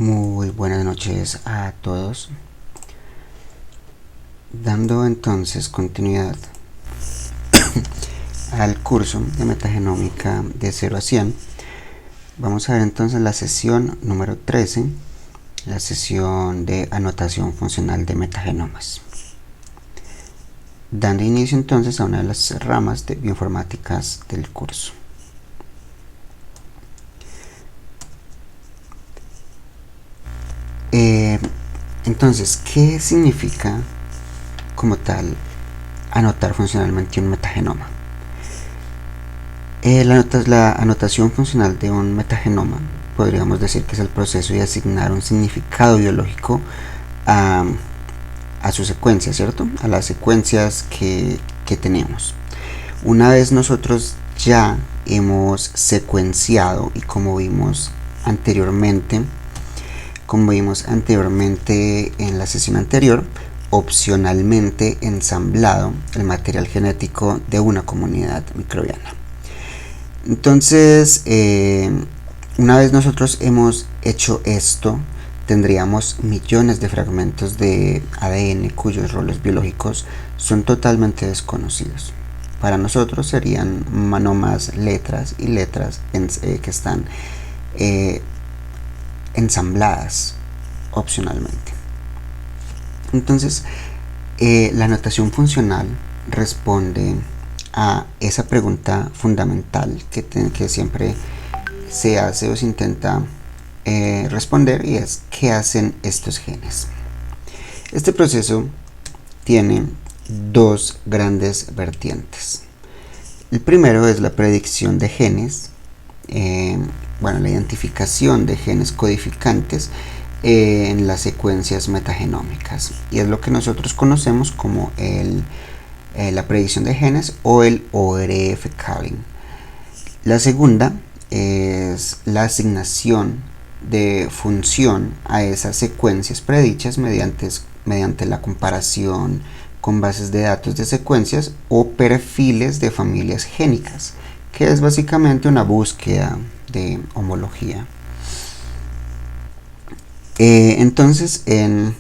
Muy buenas noches a todos. Dando entonces continuidad al curso de metagenómica de 0 a 100, vamos a ver entonces la sesión número 13, la sesión de anotación funcional de metagenomas. Dando inicio entonces a una de las ramas de bioinformáticas del curso. Entonces, ¿qué significa como tal anotar funcionalmente un metagenoma? La anotación funcional de un metagenoma podríamos decir que es el proceso de asignar un significado biológico a su secuencia, ¿cierto? A las secuencias que tenemos. Una vez nosotros ya hemos secuenciado y como vimos anteriormente en la sesión anterior, opcionalmente ensamblado el material genético de una comunidad microbiana. Entonces, una vez nosotros hemos hecho esto, tendríamos millones de fragmentos de ADN cuyos roles biológicos son totalmente desconocidos. Para nosotros serían no más letras y letras que están ensambladas opcionalmente. Entonces, la anotación funcional responde a esa pregunta fundamental que siempre se hace o se intenta responder, y es: ¿qué hacen estos genes? Este proceso tiene dos grandes vertientes. El primero es la predicción de genes, la identificación de genes codificantes en las secuencias metagenómicas, y es lo que nosotros conocemos como la predicción de genes o el ORF calling. La segunda es la asignación de función a esas secuencias predichas mediante la comparación con bases de datos de secuencias o perfiles de familias génicas, que es básicamente una búsqueda de homología. Entonces, en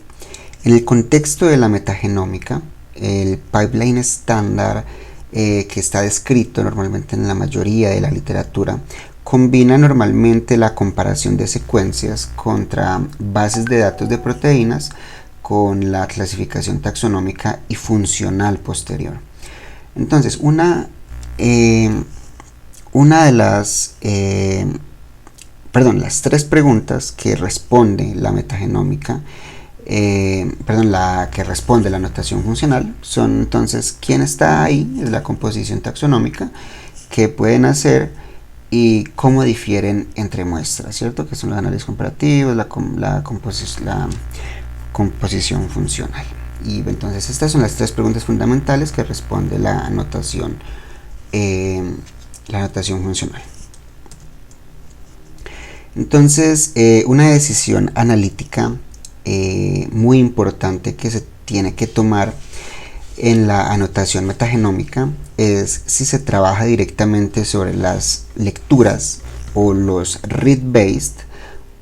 el contexto de la metagenómica, el pipeline estándar que está descrito normalmente en la mayoría de la literatura combina normalmente la comparación de secuencias contra bases de datos de proteínas con la clasificación taxonómica y funcional posterior. Entonces, una de las tres preguntas que responde la metagenómica, la que responde la anotación funcional, son entonces: ¿quién está ahí? Es la composición taxonómica, qué pueden hacer y cómo difieren entre muestras, ¿cierto? Que son los análisis comparativos, la composición funcional. Y entonces estas son las tres preguntas fundamentales que responde la anotación funcional. Entonces, una decisión analítica muy importante que se tiene que tomar en la anotación metagenómica es si se trabaja directamente sobre las lecturas o los read-based,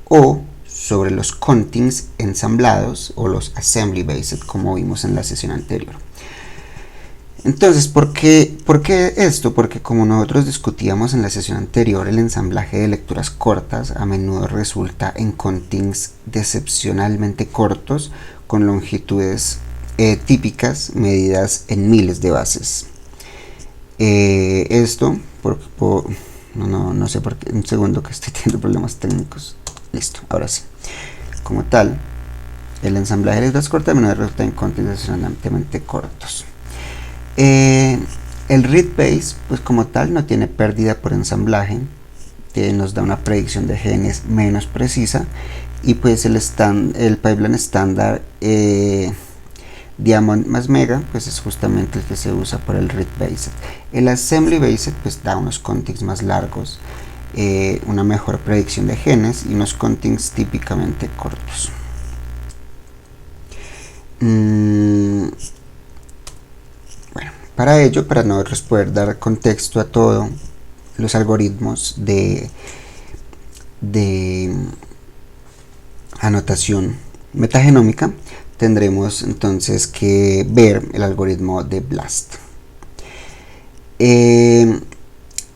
o sobre los contings ensamblados o los assembly-based, como vimos en la sesión anterior. Entonces, ¿por qué esto? Porque, como nosotros discutíamos en la sesión anterior, el ensamblaje de lecturas cortas a menudo resulta en contings decepcionalmente cortos con longitudes típicas medidas en miles de bases. No sé por qué, un segundo que estoy teniendo problemas técnicos. Listo, ahora sí. Como tal, el ensamblaje de lecturas cortas a menudo resulta en contings decepcionalmente cortos. El read base, pues como tal, no tiene pérdida por ensamblaje, que nos da una predicción de genes menos precisa, y pues el pipeline estándar Diamond más Mega, pues es justamente el que se usa por el read based. El assembly based pues da unos contings más largos, una mejor predicción de genes y unos contings típicamente cortos. Para ello, para nosotros poder dar contexto a todos los algoritmos de anotación metagenómica, tendremos entonces que ver el algoritmo de BLAST.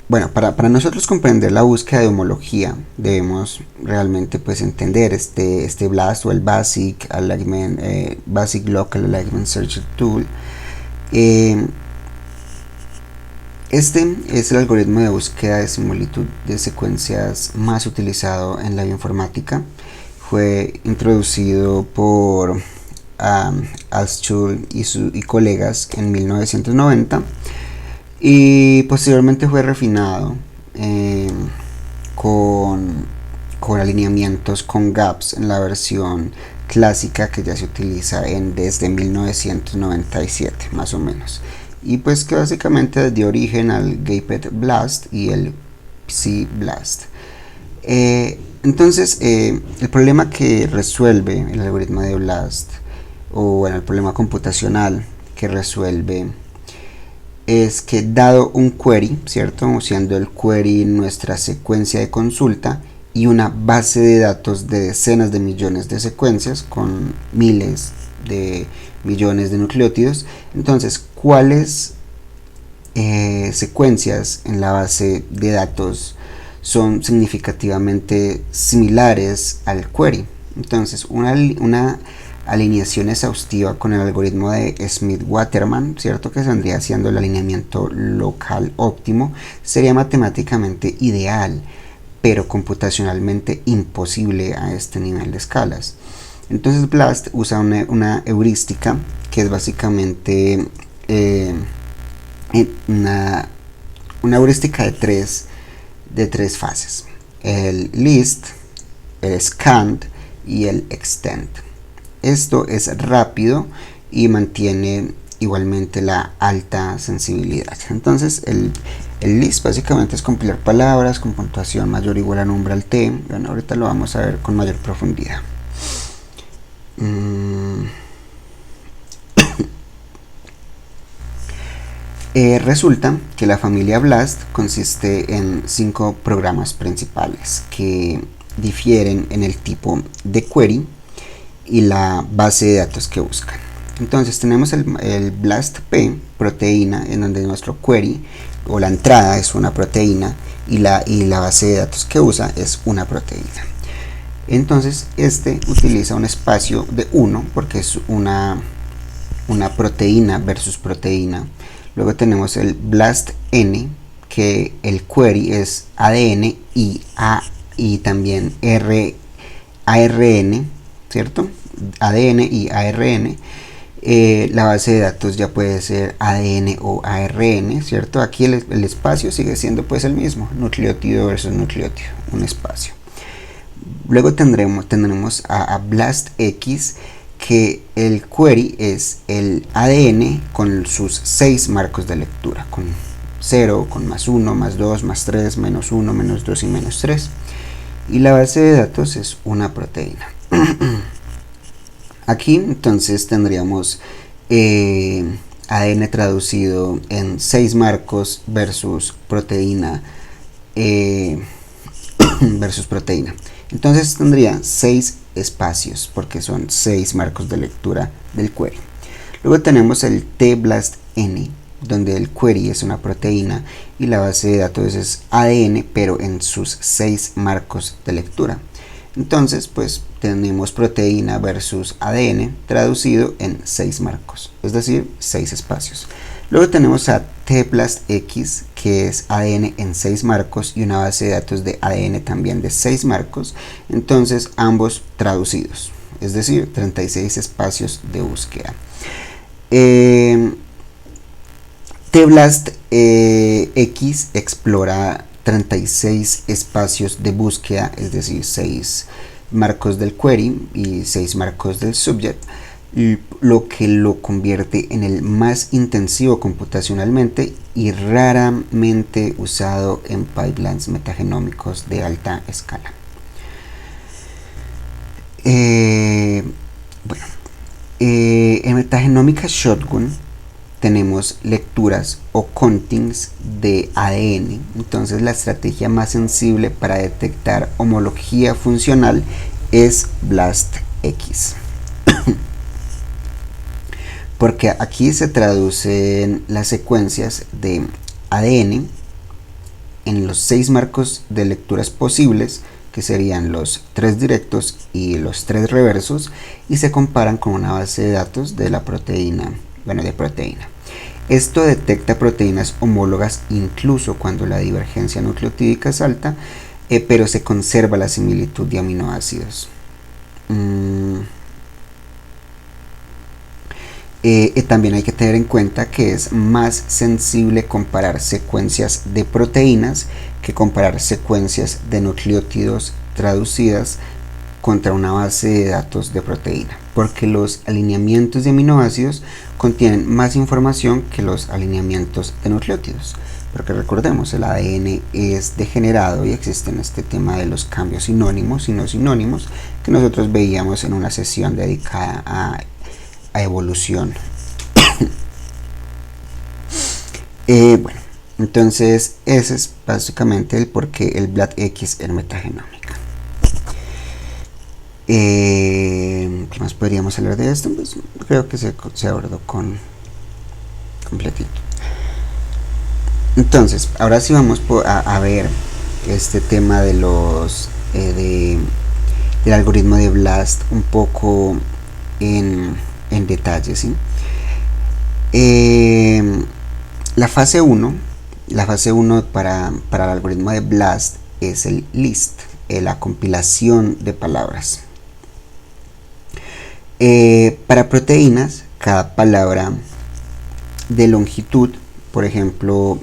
Bueno, para nosotros comprender la búsqueda de homología, debemos realmente pues entender este BLAST o el Basic Alignment, Basic Local Alignment Search Tool. Este es el algoritmo de búsqueda de similitud de secuencias más utilizado en la bioinformática. Fue introducido por Altschul y colegas en 1990 y posteriormente fue refinado con alineamientos con gaps en la versión clásica que ya se utiliza desde 1997 más o menos, y pues que básicamente dio origen al Gaped BLAST y el PSI-BLAST. Entonces el problema que resuelve el algoritmo de BLAST, o bueno, el problema computacional que resuelve, es que dado un query, ¿cierto? Siendo el query nuestra secuencia de consulta y una base de datos de decenas de millones de secuencias con miles de millones de nucleótidos, entonces cuáles secuencias en la base de datos son significativamente similares al query. Entonces una alineación exhaustiva con el algoritmo de Smith-Waterman, ¿cierto?, que vendría siendo el alineamiento local óptimo, sería matemáticamente ideal, pero computacionalmente imposible a este nivel de escalas. Entonces BLAST usa una heurística que es básicamente una heurística de tres fases: el list, el scanned y el extend. Esto es rápido y mantiene igualmente la alta sensibilidad. Entonces el list básicamente es compilar palabras con puntuación mayor o igual a numeral t. Bueno, ahorita lo vamos a ver con mayor profundidad. Resulta que la familia BLAST consiste en 5 programas principales que difieren en el tipo de query y la base de datos que buscan. Entonces tenemos el BLAST-P, proteína, en donde nuestro query o la entrada es una proteína y la base de datos que usa es una proteína. Entonces este utiliza un espacio de 1 porque es una proteína versus proteína. Luego tenemos el BLAST-N, que el query es ADN y también ARN, ¿cierto? ADN y ARN. La base de datos ya puede ser ADN o ARN, ¿cierto? Aquí el espacio sigue siendo pues el mismo, nucleótido versus nucleótido, un espacio. Luego tendremos a BLAST-X, que el query es el ADN con sus 6 marcos de lectura, con 0, con +1, +2, +3, -1, -2 y -3. Y la base de datos es una proteína. Aquí entonces tendríamos ADN traducido en 6 marcos versus proteína Entonces tendría 6 espacios porque son 6 marcos de lectura del query. Luego tenemos el tBLAST-N, donde el query es una proteína y la base de datos es ADN, pero en sus 6 marcos de lectura. Entonces pues tenemos proteína versus ADN traducido en 6 marcos, es decir, 6 espacios. Luego tenemos a tBLAST-X, que es ADN en 6 marcos y una base de datos de ADN también de 6 marcos, entonces ambos traducidos, es decir, 36 espacios de búsqueda. tBLAST-X explora 36 espacios de búsqueda, es decir, 6 marcos del query y 6 marcos del subject, lo que lo convierte en el más intensivo computacionalmente y raramente usado en pipelines metagenómicos de alta escala. En metagenómica shotgun tenemos lecturas o countings de ADN. Entonces la estrategia más sensible para detectar homología funcional es BLAST-X. Porque aquí se traducen las secuencias de ADN en los 6 marcos de lecturas posibles, que serían los 3 directos y los 3 reversos, y se comparan con una base de datos de la proteína, de proteína. Esto detecta proteínas homólogas incluso cuando la divergencia nucleotídica es alta, pero se conserva la similitud de aminoácidos. También hay que tener en cuenta que es más sensible comparar secuencias de proteínas que comparar secuencias de nucleótidos traducidas contra una base de datos de proteína, porque los alineamientos de aminoácidos contienen más información que los alineamientos de nucleótidos, porque recordemos, el ADN es degenerado y existen este tema de los cambios sinónimos y no sinónimos que nosotros veíamos en una sesión dedicada a evolución. Bueno, entonces ese es básicamente el por qué el BLAST-X es metagenómica. ¿Qué más podríamos hablar de esto? Pues creo que se abordó completito. Entonces, ahora sí vamos a ver este tema de los del algoritmo de BLAST un poco en detalle, ¿sí? La fase 1 para el algoritmo de BLAST es el list, la compilación de palabras. Para proteínas, cada palabra de longitud, por ejemplo,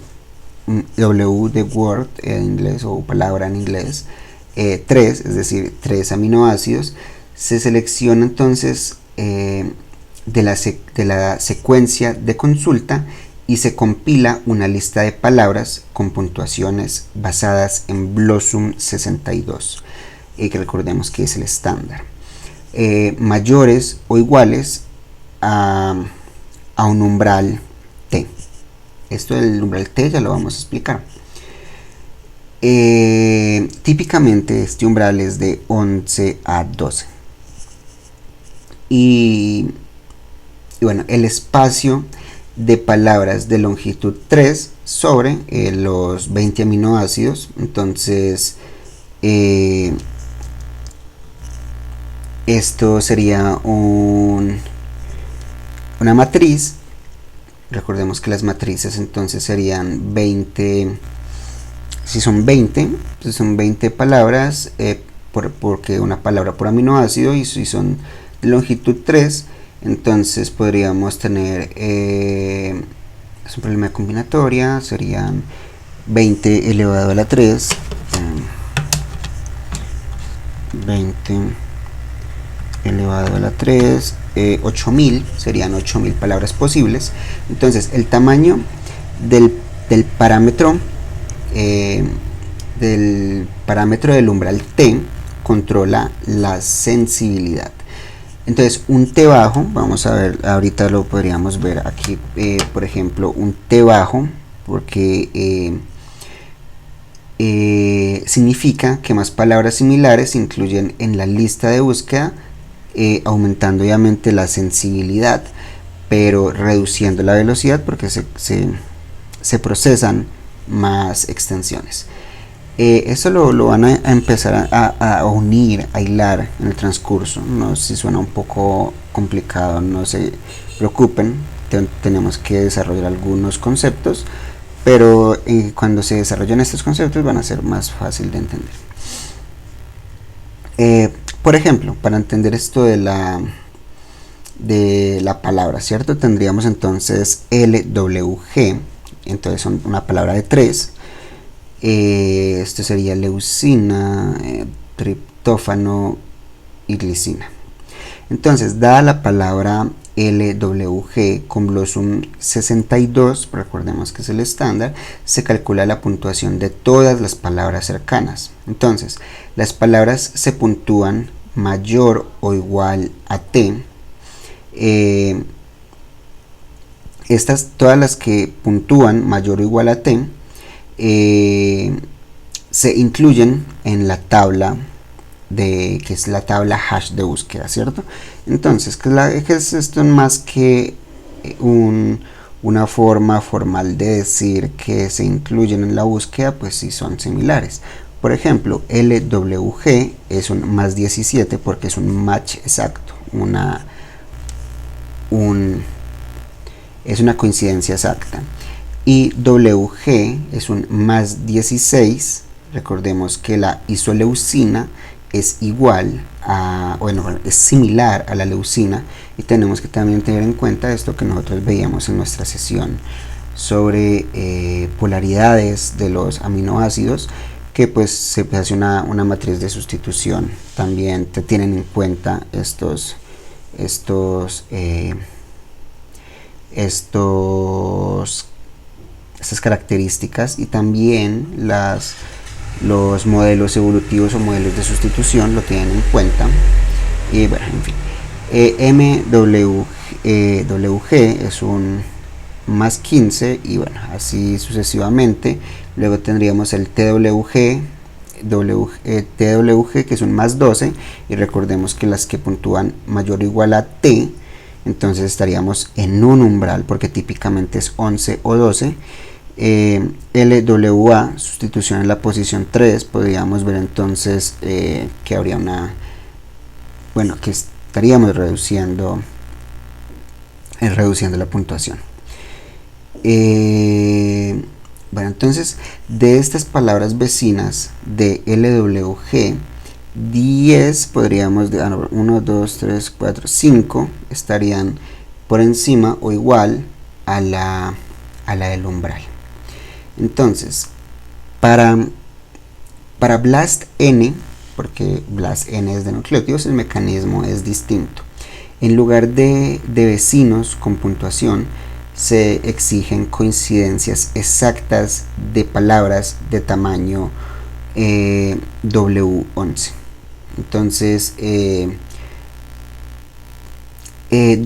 W de word en inglés o palabra en inglés, 3, es decir, 3 aminoácidos, se selecciona entonces de la secuencia de consulta y se compila una lista de palabras con puntuaciones basadas en BLOSUM 62, que recordemos que es el estándar, mayores o iguales a un umbral T. Esto del umbral T ya lo vamos a explicar. Típicamente este umbral es de 11 a 12. Y bueno, el espacio de palabras de longitud 3 sobre los 20 aminoácidos. Entonces esto sería una matriz. Recordemos que las matrices entonces serían 20, si son 20, entonces son 20 palabras, porque una palabra por aminoácido, y si son de longitud 3, entonces podríamos tener, es un problema de combinatoria, serían 20 elevado a la 3, 20 elevado a la 3, 8000, serían 8000 palabras posibles. Entonces el tamaño del parámetro del umbral T controla la sensibilidad. Entonces un T bajo, vamos a ver, ahorita lo podríamos ver aquí, por ejemplo, un T bajo, porque significa que más palabras similares se incluyen en la lista de búsqueda, aumentando obviamente la sensibilidad, pero reduciendo la velocidad porque se procesan más extensiones. Eso lo van a empezar a unir, a hilar en el transcurso. No sé si suena un poco complicado, no se preocupen, tenemos que desarrollar algunos conceptos, pero cuando se desarrollen estos conceptos van a ser más fácil de entender. Por ejemplo, para entender esto de la palabra, ¿cierto? Tendríamos entonces LWG, entonces son una palabra de 3. Esto sería leucina, triptófano y glicina. Entonces, dada la palabra LWG con BLOSUM 62, recordemos que es el estándar, se calcula la puntuación de todas las palabras cercanas. Entonces, las palabras se puntúan mayor o igual a T. Todas las que puntúan mayor o igual a T se incluyen en la tabla que es la tabla hash de búsqueda, ¿cierto? Entonces, ¿qué es esto más que una forma formal de decir que se incluyen en la búsqueda? Pues sí, son similares. Por ejemplo, LWG es un más 17 porque es un match exacto, es una coincidencia exacta. Y WG es un más 16. Recordemos que la isoleucina es igual a, bueno, es similar a la leucina, y tenemos que también tener en cuenta esto que nosotros veíamos en nuestra sesión sobre polaridades de los aminoácidos, que pues se hace una matriz de sustitución. También te tienen en cuenta estas características, y también los modelos evolutivos o modelos de sustitución lo tienen en cuenta. Y bueno, en fin, MWG es un más 15, y bueno, así sucesivamente. Luego tendríamos el TWG, que es un más 12, y recordemos que las que puntúan mayor o igual a T, entonces estaríamos en un umbral porque típicamente es 11 o 12. LWA, sustitución en la posición 3, podríamos ver entonces que habría que estaríamos reduciendo la puntuación. Bueno, entonces de estas palabras vecinas de LWG, 10 podríamos, 1, 2, 3, 4, 5 estarían por encima o igual a la del umbral. Entonces, para BLAST-N, porque BLAST-N es de nucleótidos, el mecanismo es distinto. En lugar de vecinos con puntuación, se exigen coincidencias exactas de palabras de tamaño W11. Entonces,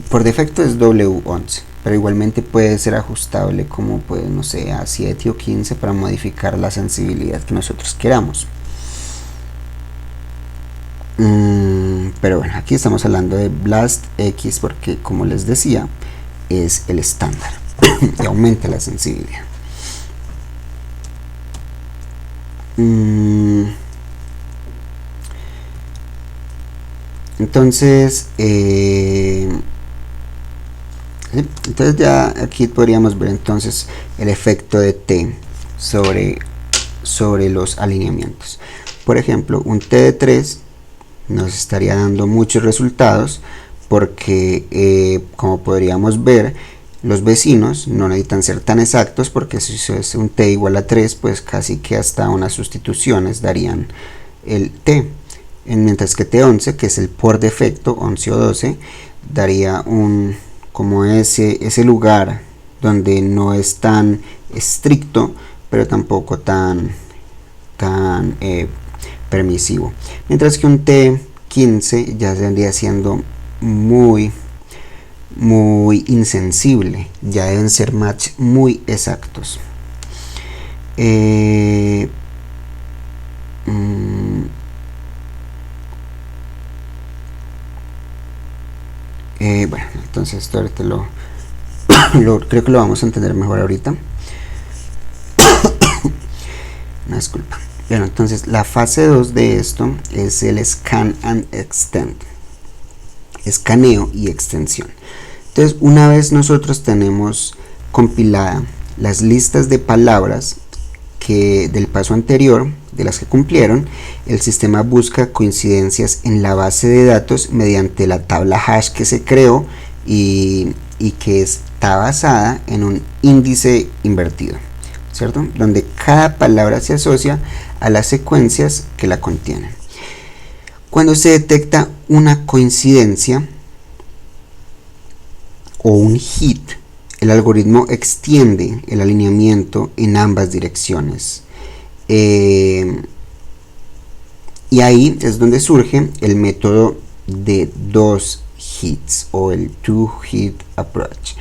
por defecto es W11, pero igualmente puede ser ajustable como, pues, no sé, a 7 o 15 para modificar la sensibilidad que nosotros queramos. Pero bueno, aquí estamos hablando de BLAST-X porque, como les decía, es el estándar y aumenta la sensibilidad. Entonces ya aquí podríamos ver entonces el efecto de T sobre los alineamientos. Por ejemplo, un T de 3 nos estaría dando muchos resultados porque como podríamos ver, los vecinos no necesitan ser tan exactos, porque si es un T igual a 3, pues casi que hasta unas sustituciones darían el T. Mientras que T11, que es el por defecto, 11 o 12, daría como ese lugar donde no es tan estricto, pero tampoco tan permisivo. Mientras que un T15 ya vendría siendo muy insensible, ya deben ser match muy exactos. Bueno, entonces esto ahorita creo que lo vamos a entender mejor ahorita. Una disculpa. Bueno, entonces la fase 2 de esto es el scan and extend, escaneo y extensión. Entonces, una vez nosotros tenemos compilada las listas de palabras del paso anterior, de las que cumplieron, el sistema busca coincidencias en la base de datos mediante la tabla hash que se creó y que está basada en un índice invertido, ¿cierto? Donde cada palabra se asocia a las secuencias que la contienen. Cuando se detecta una coincidencia o un hit, el algoritmo extiende el alineamiento en ambas direcciones. Y ahí es donde surge el método de 2 hits o el two-hit approach.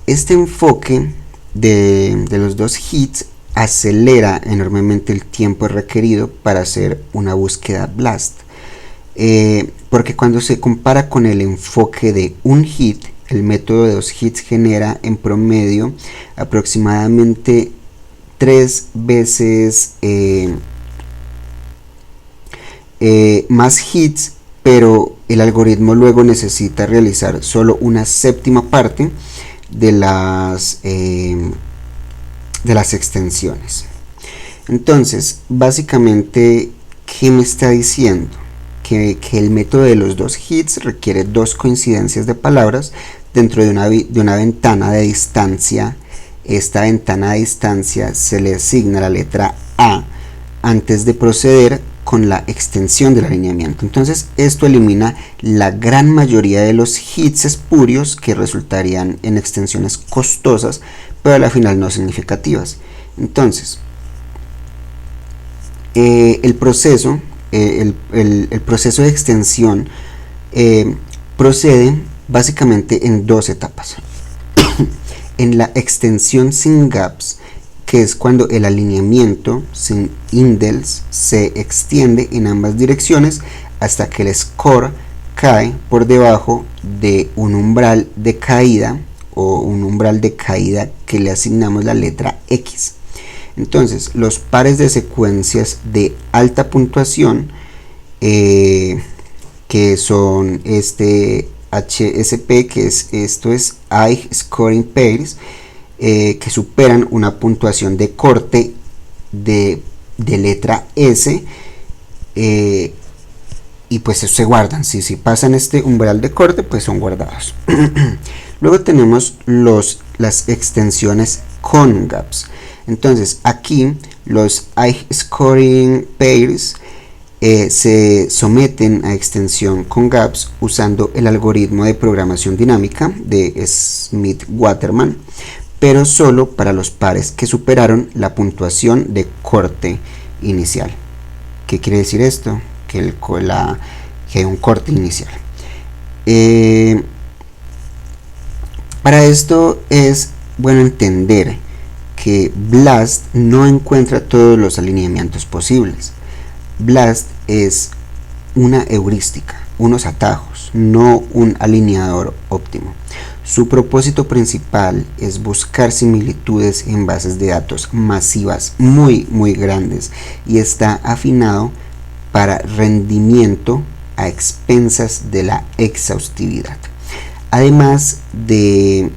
Este enfoque de los 2 hits acelera enormemente el tiempo requerido para hacer una búsqueda BLAST. porque cuando se compara con el enfoque de un hit, el método de 2 hits genera en promedio aproximadamente 3 veces más hits, pero el algoritmo luego necesita realizar solo una séptima parte de las extensiones. Entonces, básicamente, ¿qué me está diciendo? Que el método de los 2 hits requiere 2 coincidencias de palabras dentro de una ventana de distancia. Esta ventana de distancia se le asigna la letra A antes de proceder con la extensión del alineamiento. Entonces esto elimina la gran mayoría de los hits espurios que resultarían en extensiones costosas, pero a la final no significativas. Entonces el proceso de extensión procede básicamente en 2 etapas. En la extensión sin gaps, que es cuando el alineamiento sin indels se extiende en ambas direcciones hasta que el score cae por debajo de un umbral de caída o un umbral de caída que le asignamos la letra X. Entonces, los pares de secuencias de alta puntuación, que son este HSP, esto es High Scoring Pairs, que superan una puntuación de corte de letra S, y pues se guardan. Si pasan este umbral de corte, pues son guardados. Luego tenemos las extensiones con gaps. Entonces aquí los High Scoring Pairs se someten a extensión con gaps usando el algoritmo de programación dinámica de Smith-Waterman, pero solo para los pares que superaron la puntuación de corte inicial. ¿Qué quiere decir esto? Que hay un corte inicial. Para esto es bueno entender que BLAST no encuentra todos los alineamientos posibles. BLAST es una heurística, unos atajos, no un alineador óptimo. Su propósito principal es buscar similitudes en bases de datos masivas muy grandes, y está afinado para rendimiento a expensas de la exhaustividad. Además de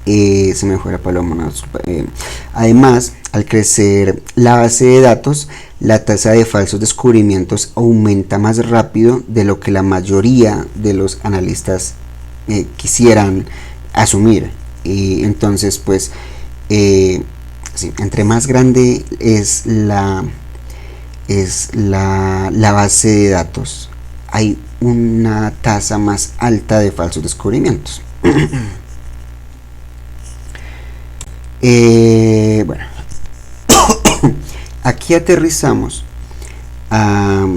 se me fue la paloma, no, además, al crecer la base de datos, la tasa de falsos descubrimientos aumenta más rápido de lo que la mayoría de los analistas quisieran asumir. Y entonces, pues, sí, entre más grande es la base de datos, hay una tasa más alta de falsos descubrimientos. Bueno, aquí aterrizamos a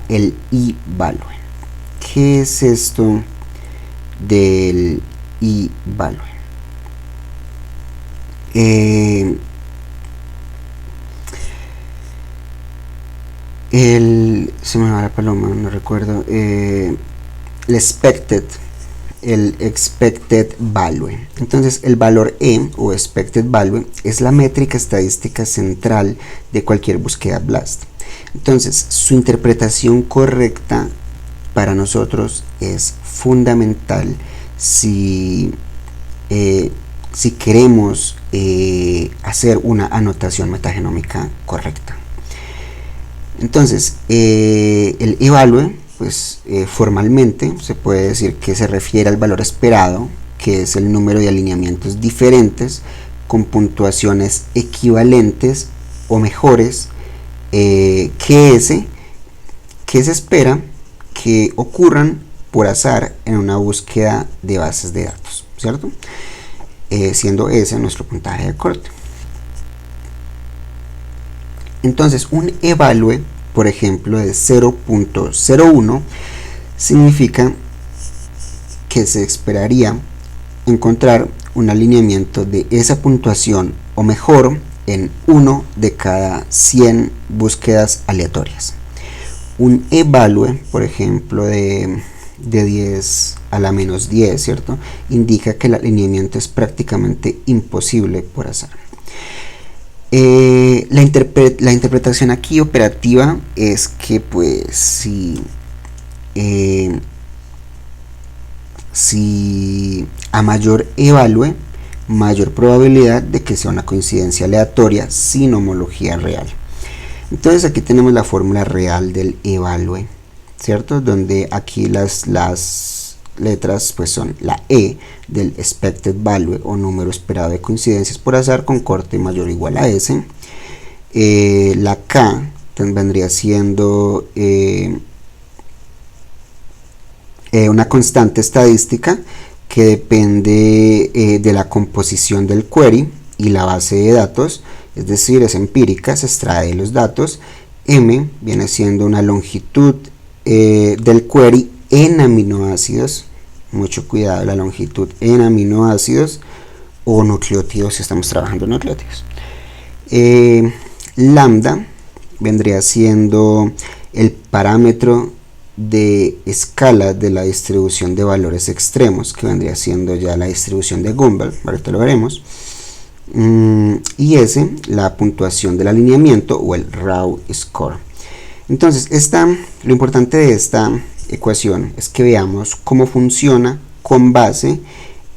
el eValue. ¿Qué es esto del eValue? Se me va la paloma, no recuerdo. El expected value. Entonces, el valor E o expected value es la métrica estadística central de cualquier búsqueda BLAST. Entonces, su interpretación correcta para nosotros es fundamental si queremos hacer una anotación metagenómica correcta. Entonces, el eValue, pues formalmente se puede decir que se refiere al valor esperado, que es el número de alineamientos diferentes con puntuaciones equivalentes o mejores que se espera que ocurran por azar en una búsqueda de bases de datos, ¿cierto? Siendo ese nuestro puntaje de corte. Entonces, un eValue, por ejemplo, de 0.01 significa que se esperaría encontrar un alineamiento de esa puntuación o mejor en 1 de cada 100 búsquedas aleatorias. Un evalue, por ejemplo, de 10 a la menos 10, ¿cierto? Indica que el alineamiento es prácticamente imposible por azar. La interpretación aquí operativa es que pues si a mayor evalue, mayor probabilidad de que sea una coincidencia aleatoria sin homología real. Entonces aquí tenemos la fórmula real del evalue, ¿cierto? Donde aquí las letras pues son la E del expected value o número esperado de coincidencias por azar con corte mayor o igual a S. La K vendría siendo una constante estadística que depende de la composición del query y la base de datos, es decir, es empírica, se extrae de los datos. M viene siendo una longitud del query en aminoácidos, mucho cuidado, la longitud en aminoácidos o nucleótidos si estamos trabajando en nucleótidos. Lambda vendría siendo el parámetro de escala de la distribución de valores extremos, que vendría siendo ya la distribución de Gumbel, ahorita lo veremos. Y S, la puntuación del alineamiento o el raw score. Entonces, lo importante de esta ecuación es que veamos cómo funciona con base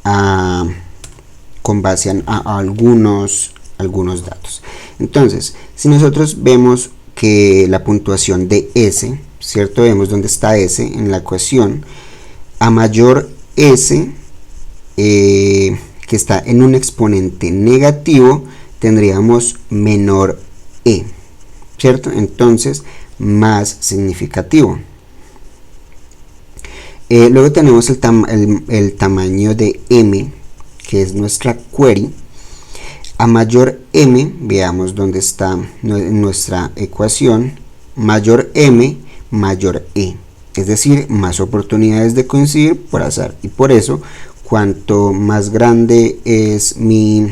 a algunos datos. Entonces, si nosotros vemos que la puntuación de S, ¿cierto? Vemos dónde está S en la ecuación. A mayor S, que está en un exponente negativo, tendríamos menor E, ¿cierto? Entonces, más significativo. Luego tenemos el tamaño de M, que es nuestra query. A mayor M, veamos dónde está nuestra ecuación, mayor M, mayor E, es decir, más oportunidades de coincidir por azar, y por eso cuanto más grande es mi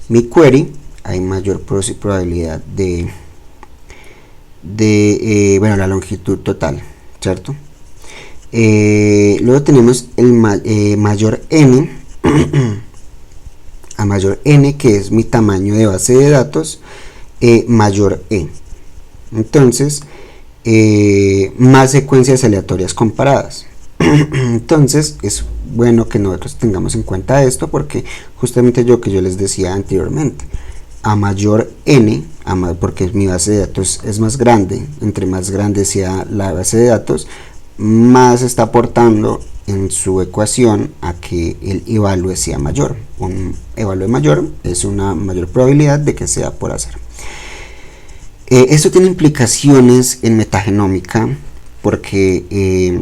query, hay mayor probabilidad de la longitud total, ¿cierto? Luego tenemos el mayor N, a mayor N, que es mi tamaño de base de datos, mayor E. Entonces, más secuencias aleatorias comparadas. Entonces, es bueno que nosotros tengamos en cuenta esto, porque justamente yo les decía anteriormente, a mayor N, porque mi base de datos es más grande, entre más grande sea la base de datos, más está aportando en su ecuación a que el evalue sea mayor. Un evalue mayor es una mayor probabilidad de que sea por azar. Esto tiene implicaciones en metagenómica, porque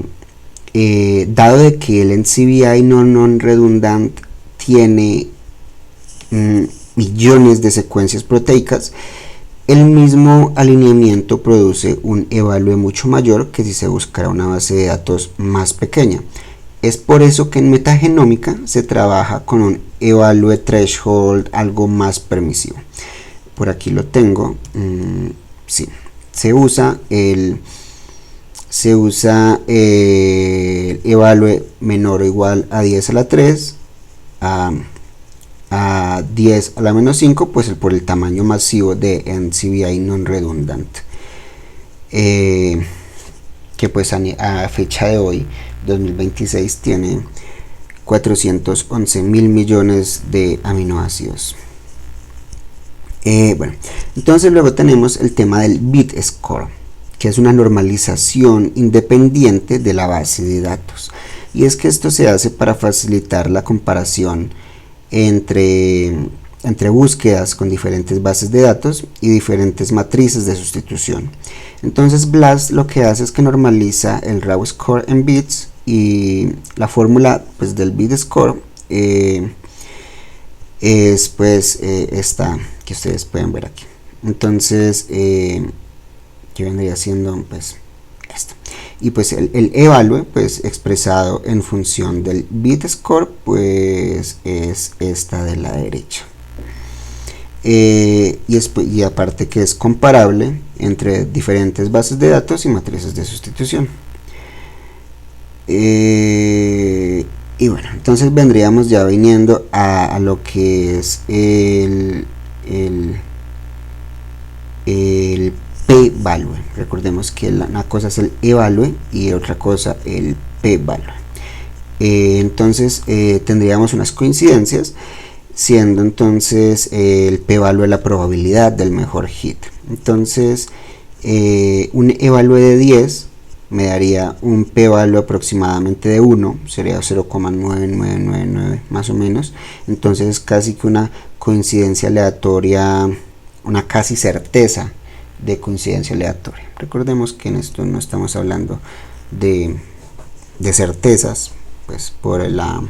dado de que el NCBI non-redundant tiene millones de secuencias proteicas, el mismo alineamiento produce un evalue mucho mayor que si se buscara una base de datos más pequeña. Es por eso que en metagenómica se trabaja con un evalue threshold algo más permisivo. Por aquí lo tengo. Sí, se usa el evalue menor o igual a 10 a la 3, a 10 a la menos 5, pues por el tamaño masivo de NCBI non-redundant, que pues a fecha de hoy, 2026, tiene 411 mil millones de aminoácidos. Bueno, entonces luego tenemos el tema del bit score, que es una normalización independiente de la base de datos, y es que esto se hace para facilitar la comparación entre búsquedas con diferentes bases de datos y diferentes matrices de sustitución. Entonces BLAST lo que hace es que normaliza el raw score en bits, y la fórmula pues del bit score es pues esta que ustedes pueden ver aquí. Entonces que vendría siendo pues esto, y pues el evalue pues expresado en función del bit score pues es esta de la derecha. y aparte que es comparable entre diferentes bases de datos y matrices de sustitución. Y bueno, entonces vendríamos ya viniendo a lo que es el p-value. Recordemos que una cosa es el e-value y otra cosa el p-value. Entonces tendríamos unas coincidencias, siendo entonces el p-value la probabilidad del mejor hit. Entonces un e-value de 10 me daría un p-value aproximadamente de 1, sería 0,9999 más o menos. Entonces casi que una coincidencia aleatoria, una casi certeza de coincidencia aleatoria. Recordemos que en esto no estamos hablando de certezas, pues por la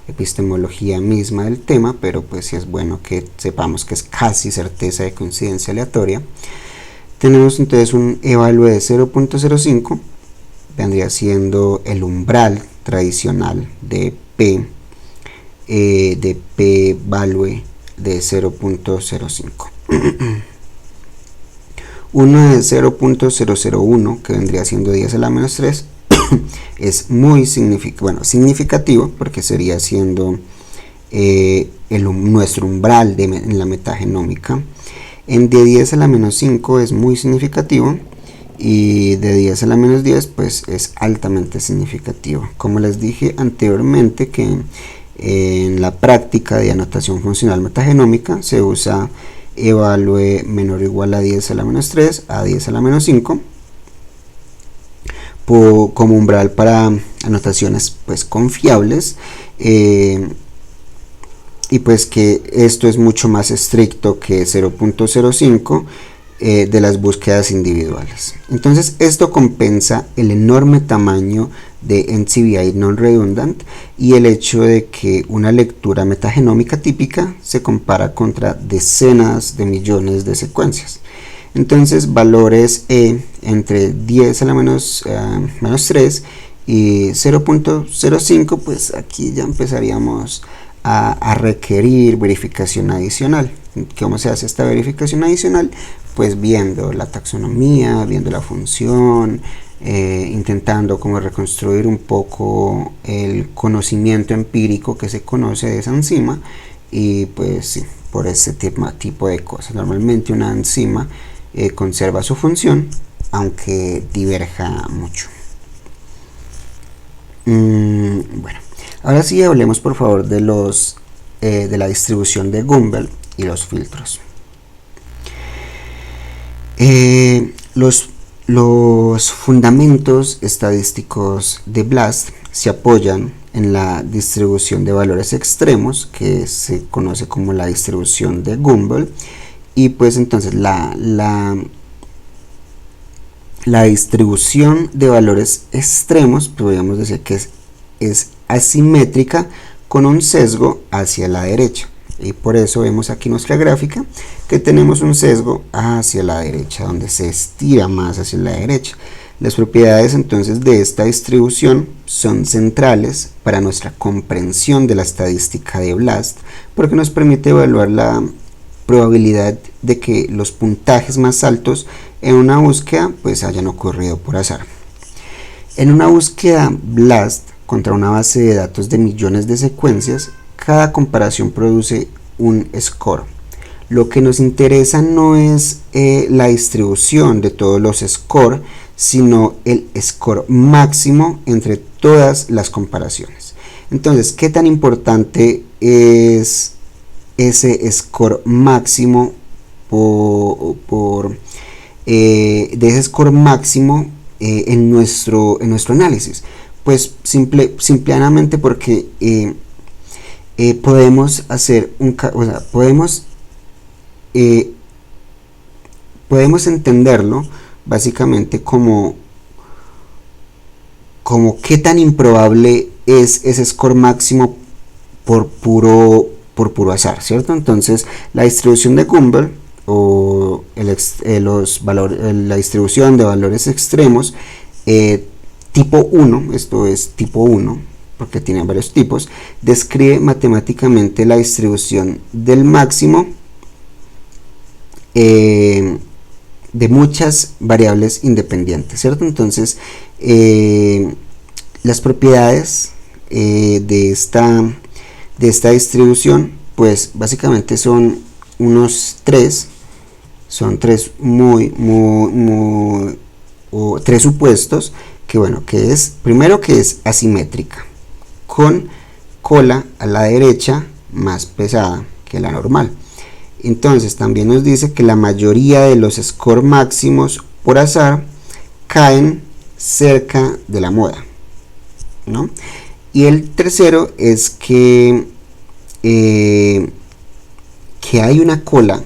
epistemología misma del tema, pero pues sí es bueno que sepamos que es casi certeza de coincidencia aleatoria. Tenemos entonces un e-value de 0.05, vendría siendo el umbral tradicional de p-value de 0.05. Uno de 0.001, que vendría siendo 10 a la menos 3, es muy significativo, porque sería siendo nuestro umbral en la metagenómica. En de 10 a la menos 5 es muy significativo, y de 10 a la menos 10 pues es altamente significativo. Como les dije anteriormente, que en la práctica de anotación funcional metagenómica se usa e-value menor o igual a 10 a la menos 3 a 10 a la menos 5 como umbral para anotaciones pues confiables, y pues que esto es mucho más estricto que 0.05 de las búsquedas individuales. Entonces esto compensa el enorme tamaño de NCBI non-redundant y el hecho de que una lectura metagenómica típica se compara contra decenas de millones de secuencias. Entonces valores entre 10 a la menos 3 y 0.05, pues aquí ya empezaríamos a requerir verificación adicional. ¿Cómo se hace esta verificación adicional? Pues viendo la taxonomía, viendo la función, intentando como reconstruir un poco el conocimiento empírico que se conoce de esa enzima, y pues sí, por ese tipo de cosas. Normalmente una enzima conserva su función, aunque diverja mucho. Bueno, ahora sí hablemos por favor de la distribución de Gumbel y los filtros. Los fundamentos estadísticos de BLAST se apoyan en la distribución de valores extremos, que se conoce como la distribución de Gumbel, y pues entonces la distribución de valores extremos podríamos decir que es asimétrica, con un sesgo hacia la derecha, y por eso vemos aquí nuestra gráfica que tenemos un sesgo hacia la derecha, donde se estira más hacia la derecha. Las propiedades entonces de esta distribución son centrales para nuestra comprensión de la estadística de BLAST, porque nos permite evaluar la probabilidad de que los puntajes más altos en una búsqueda pues hayan ocurrido por azar. En una búsqueda BLAST contra una base de datos de millones de secuencias, cada comparación produce un score. Lo que nos interesa no es la distribución de todos los scores, sino el score máximo entre todas las comparaciones. Entonces, ¿qué tan importante es ese score máximo de ese score máximo en nuestro análisis? Pues simplemente porque podemos hacer podemos entenderlo básicamente como qué tan improbable es ese score máximo por puro azar, ¿cierto? Entonces la distribución de Gumbel o la distribución de valores extremos tipo 1, esto es tipo 1 porque tiene varios tipos, describe matemáticamente la distribución del máximo de muchas variables independientes, ¿cierto? Entonces, las propiedades de esta distribución, pues básicamente son tres o tres supuestos, que bueno, que es, primero, que es asimétrica, con cola a la derecha más pesada que la normal. Entonces también nos dice que la mayoría de los scores máximos por azar caen cerca de la moda, ¿no? Y el tercero es que hay una cola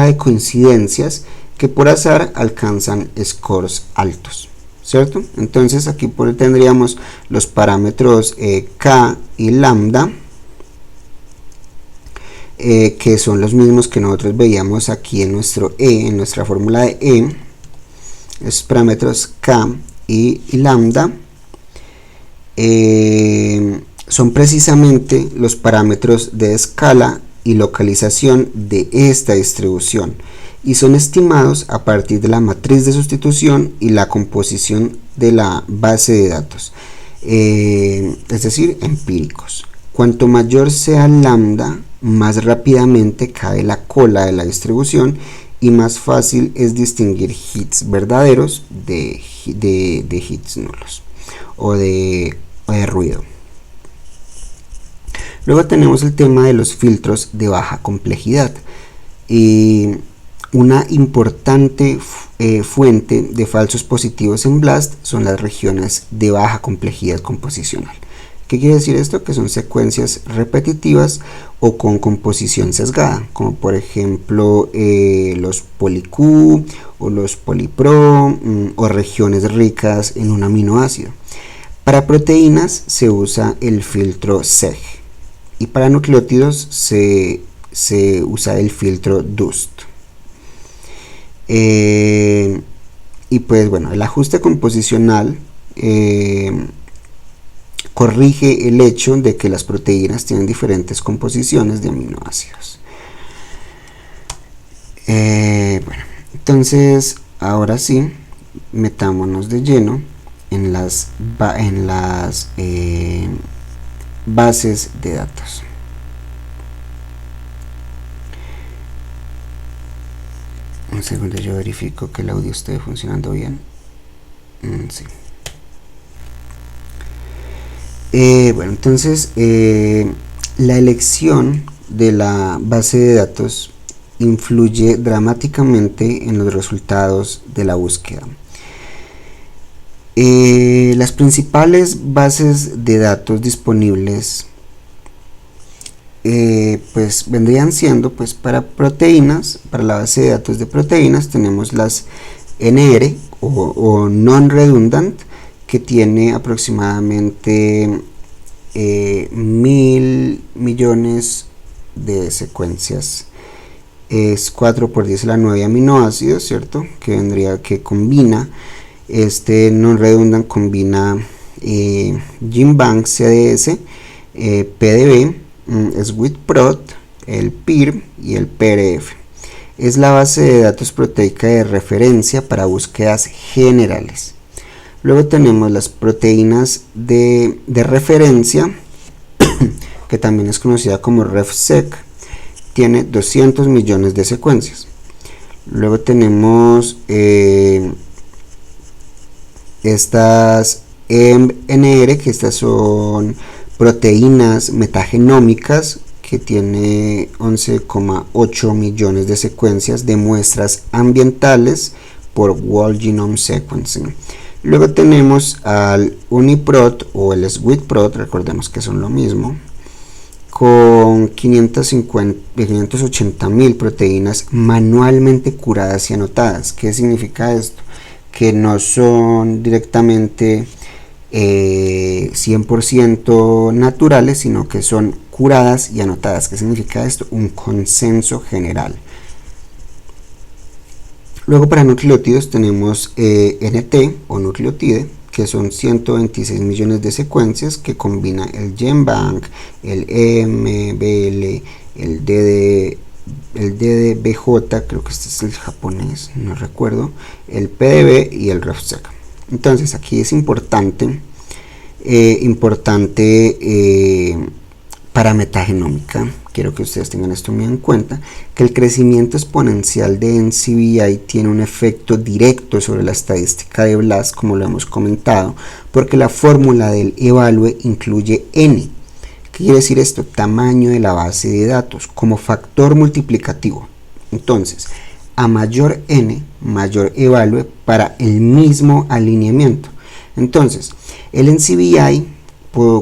de coincidencias que por azar alcanzan scores altos, ¿cierto? Entonces aquí tendríamos los parámetros K y lambda, que son los mismos que nosotros veíamos aquí en nuestra fórmula de E. Esos parámetros K y lambda son precisamente los parámetros de escala y localización de esta distribución, y son estimados a partir de la matriz de sustitución y la composición de la base de datos, es decir, empíricos. Cuanto mayor sea lambda, más rápidamente cae la cola de la distribución y más fácil es distinguir hits verdaderos de hits nulos o de ruido. Luego tenemos el tema de los filtros de baja complejidad. Y una importante fuente de falsos positivos en BLAST son las regiones de baja complejidad composicional. ¿Qué quiere decir esto? Que son secuencias repetitivas o con composición sesgada, como por ejemplo los poly-Q o los poly-Pro, o regiones ricas en un aminoácido. Para proteínas se usa el filtro SEG, y para nucleótidos se usa el filtro DUST. Y pues bueno, el ajuste composicional corrige el hecho de que las proteínas tienen diferentes composiciones de aminoácidos. Bueno, entonces ahora sí, metámonos de lleno en las bases de datos. Un segundo, yo verifico que el audio esté funcionando bien. Sí. Bueno, entonces la elección de la base de datos influye dramáticamente en los resultados de la búsqueda. Las principales bases de datos disponibles pues vendrían siendo, pues, para proteínas. Para la base de datos de proteínas tenemos las NR o non-redundant, que tiene aproximadamente 1000 millones de secuencias. Es 4 por 10 a la 9 aminoácidos, ¿cierto? Que combina, este non-redundant combina GenBank CDS, PDB, SWITProt, el PIR y el PRF. Es la base de datos proteica de referencia para búsquedas generales. Luego tenemos las proteínas de referencia, que también es conocida como RefSeq, tiene 200 millones de secuencias. Luego tenemos estas EMNR, que estas son proteínas metagenómicas, que tiene 11,8 millones de secuencias de muestras ambientales por Whole Genome Sequencing. Luego tenemos al UniProt o el SWITProt, recordemos que son lo mismo, con 580.000 proteínas manualmente curadas y anotadas. ¿Qué significa esto? Que no son directamente 100% naturales, sino que son curadas y anotadas. ¿Qué significa esto? Un consenso general. Luego, para nucleótidos tenemos NT o nucleotide, que son 126 millones de secuencias, que combina el GenBank, el EMBL, el el DDBJ, creo que este es el japonés, no recuerdo, el PDB y el RefSec. Entonces aquí es importante para metagenómica, quiero que ustedes tengan esto muy en cuenta, que el crecimiento exponencial de NCBI tiene un efecto directo sobre la estadística de BLAST, como lo hemos comentado, porque la fórmula del evalue incluye N. ¿Qué quiere decir esto? Tamaño de la base de datos como factor multiplicativo. Entonces, a mayor N, mayor evalue para el mismo alineamiento. Entonces, el NCBI,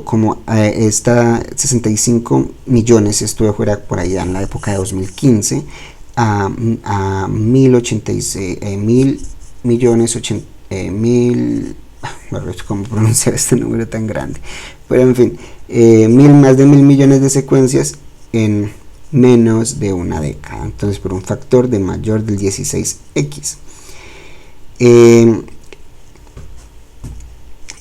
como está 65 millones, esto fuera por allá en la época de 2015, a 1086 millones, ¿cómo pronunciar este número tan grande? Pero en fin, más de 1000 millones de secuencias en menos de una década, entonces por un factor de mayor del 16x. En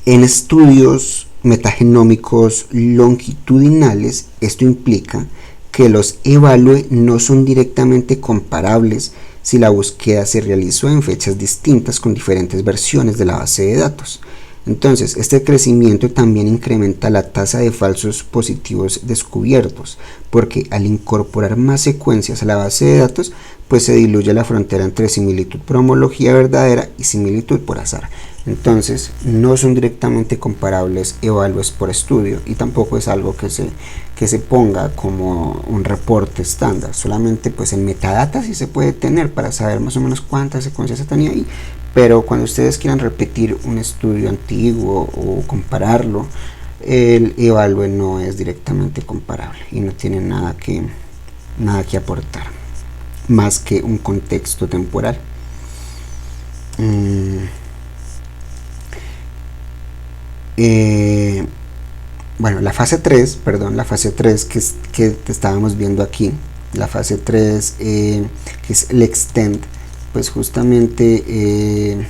estudios metagenómicos longitudinales, esto implica que los evalue no son directamente comparables si la búsqueda se realizó en fechas distintas con diferentes versiones de la base de datos. Entonces, este crecimiento también incrementa la tasa de falsos positivos descubiertos, porque al incorporar más secuencias a la base de datos, pues se diluye la frontera entre similitud por homología verdadera y similitud por azar. Entonces, no son directamente comparables evalues por estudio y tampoco es algo que se ponga como un reporte estándar. Solamente pues en metadata sí se puede tener para saber más o menos cuántas secuencias se tenía ahí, pero cuando ustedes quieran repetir un estudio antiguo o compararlo, el evalue no es directamente comparable y no tiene nada que aportar más que un contexto temporal. Bueno, la fase 3 que estábamos viendo aquí, la fase 3 que es el extend, pues justamente el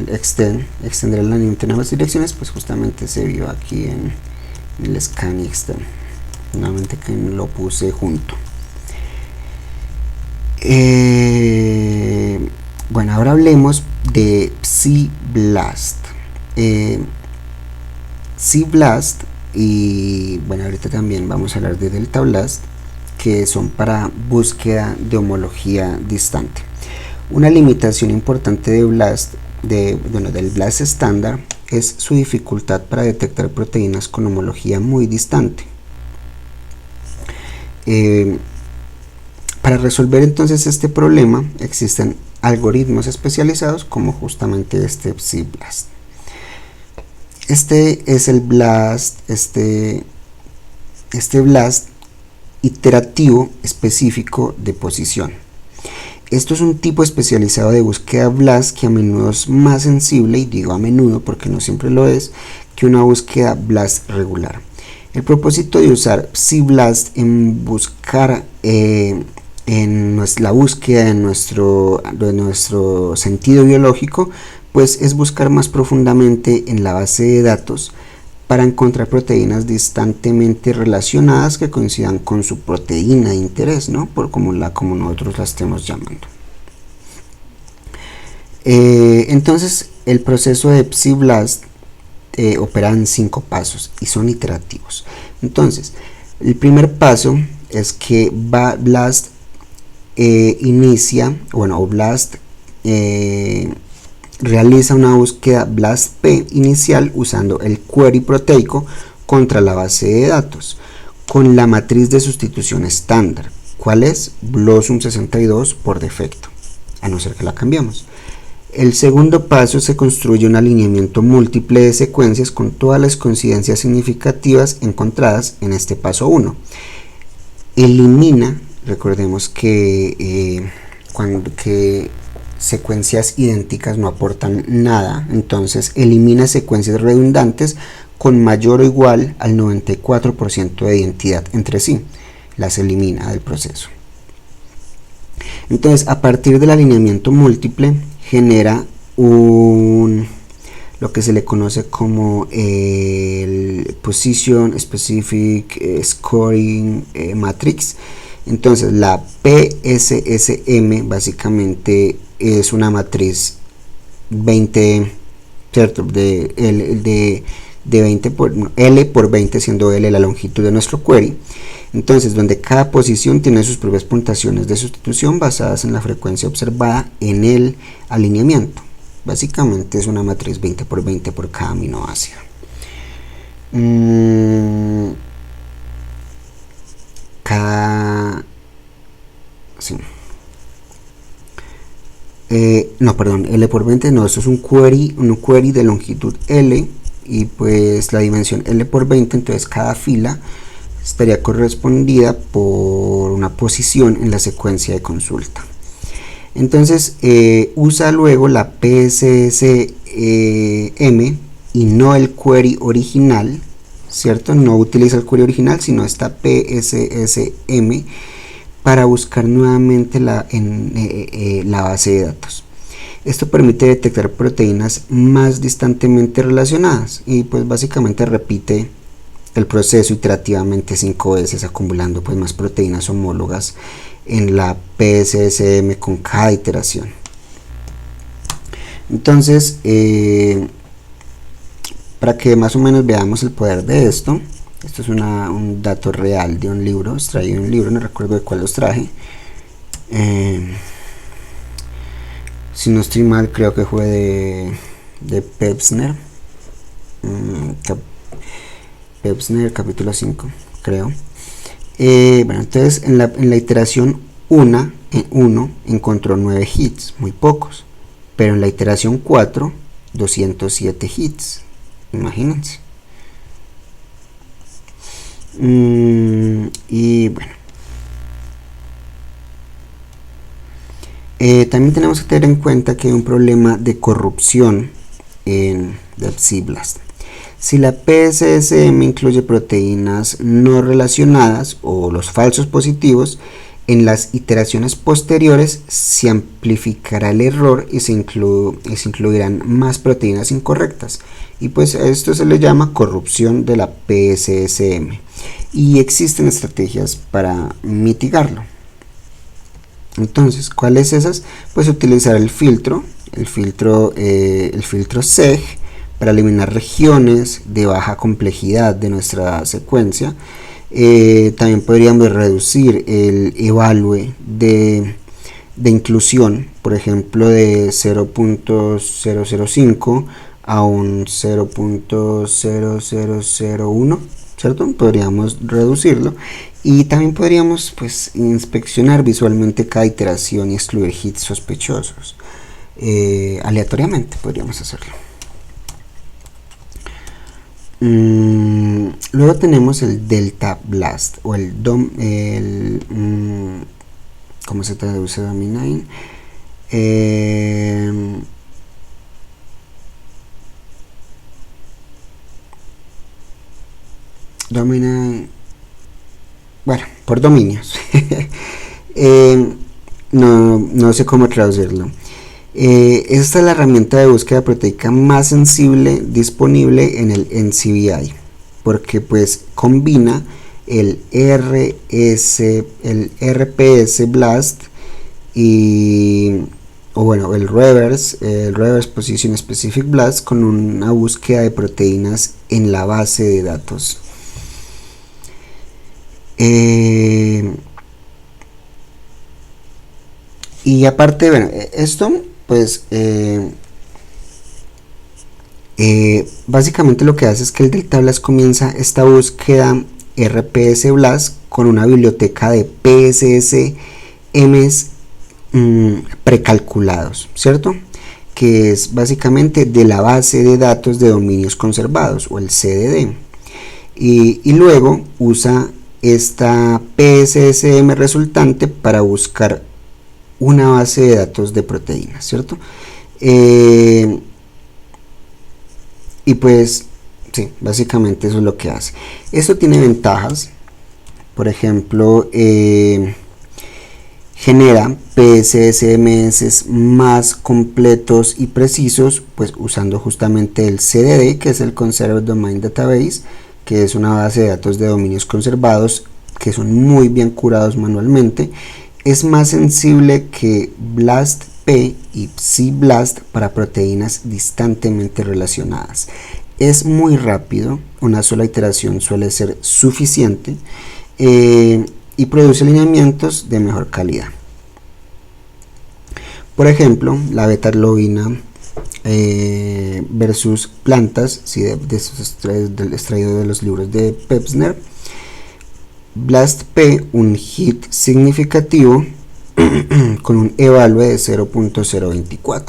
extender el alineamiento en ambas direcciones, pues justamente se vio aquí en el scan y extend, nuevamente que lo puse junto. Bueno, ahora hablemos de PSI-BLAST. PSI-BLAST, y bueno, ahorita también vamos a hablar de DeltaBLAST, que son para búsqueda de homología distante. Una limitación importante de del BLAST estándar es su dificultad para detectar proteínas con homología muy distante. Para resolver entonces este problema existen algoritmos especializados como justamente este PSI-BLAST. Este es el BLAST, este BLAST iterativo específico de posición. Esto es un tipo especializado de búsqueda BLAST que a menudo es más sensible, y digo a menudo porque no siempre lo es, que una búsqueda BLAST regular. El propósito de usar PSI-BLAST en buscar en la búsqueda de nuestro sentido biológico, pues es buscar más profundamente en la base de datos para encontrar proteínas distantemente relacionadas que coincidan con su proteína de interés, ¿no? Como nosotros la estemos llamando. Entonces, el proceso de PSI-BLAST opera en 5 pasos y son iterativos. Entonces, el primer paso es que BLAST realiza una búsqueda BLAST-P inicial usando el query proteico contra la base de datos con la matriz de sustitución estándar, ¿cuál es? BLOSUM 62 por defecto, a no ser que la cambiamos. El segundo paso, se construye un alineamiento múltiple de secuencias con todas las coincidencias significativas encontradas en este paso 1. Elimina, recordemos que secuencias idénticas no aportan nada, entonces elimina secuencias redundantes con mayor o igual al 94% de identidad entre sí, las elimina del proceso. Entonces, a partir del alineamiento múltiple genera lo lo que se le conoce como el Position Specific Scoring Matrix. Entonces la PSSM básicamente es una matriz 20, ¿cierto? De 20 por L por 20, siendo L la longitud de nuestro query. Entonces, donde cada posición tiene sus propias puntuaciones de sustitución basadas en la frecuencia observada en el alineamiento. Básicamente es una matriz 20 por 20 por cada aminoácido. Sí. No, perdón, L por 20 no, esto es un query de longitud L, y pues la dimensión L por 20, entonces cada fila estaría correspondida por una posición en la secuencia de consulta. Entonces usa luego la PSSM y no el query original, ¿cierto? No utiliza el query original, sino esta PSSM para buscar nuevamente la base de datos. Esto permite detectar proteínas más distantemente relacionadas y pues básicamente repite el proceso iterativamente 5 veces, acumulando pues más proteínas homólogas en la PSSM con cada iteración. Entonces, para que más o menos veamos el poder de esto es un dato real de un libro, extraído de un libro, no recuerdo de cuál los traje. Si no estoy mal, creo que fue de Pevsner. Pevsner, capítulo 5, creo. Bueno, entonces en la iteración 1 encontró 9 hits, muy pocos, pero en la iteración 4, 207 hits, imagínense. Y bueno, también tenemos que tener en cuenta que hay un problema de corrupción en DeepSeaBlast. Si la PSSM incluye proteínas no relacionadas o los falsos positivos, en las iteraciones posteriores se amplificará el error y se incluirán más proteínas incorrectas. Y pues a esto se le llama corrupción de la PSSM. Y existen estrategias para mitigarlo. Entonces, ¿cuáles esas? Pues utilizar el filtro SEG para eliminar regiones de baja complejidad de nuestra secuencia. También podríamos reducir el evalue de inclusión, por ejemplo de 0.005 a un 0.0001, ¿cierto? Podríamos reducirlo, y también podríamos pues inspeccionar visualmente cada iteración y excluir hits sospechosos. Aleatoriamente podríamos hacerlo. Luego tenemos el Delta Blast o ¿cómo se traduce Dominine? Dominine, bueno, por dominios. No sé cómo traducirlo. Esta es la herramienta de búsqueda proteica más sensible disponible en el NCBI, porque pues combina el RPS Blast el Reverse Position Specific Blast con una búsqueda de proteínas en la base de datos. Y aparte, bueno, esto pues básicamente lo que hace es que el Delta Blast comienza esta búsqueda RPS Blast con una biblioteca de PSSMs precalculados, ¿cierto? Que es básicamente de la base de datos de dominios conservados o el CDD, y luego usa esta PSSM resultante para buscar una base de datos de proteínas, ¿cierto? Y pues sí, básicamente eso es lo que hace. Esto tiene ventajas. Por ejemplo, genera PSSMS más completos y precisos, pues usando justamente el CDD, que es el Conserved Domain Database, que es una base de datos de dominios conservados que son muy bien curados manualmente. Es más sensible que BLAST-P y CBLAST para proteínas distantemente relacionadas. Es muy rápido, una sola iteración suele ser suficiente, y produce lineamientos de mejor calidad. Por ejemplo, la beta-globina versus plantas, ¿sí? de extraído de los libros de Pevsner. BLAST-P, un hit significativo con un evalue de 0.024.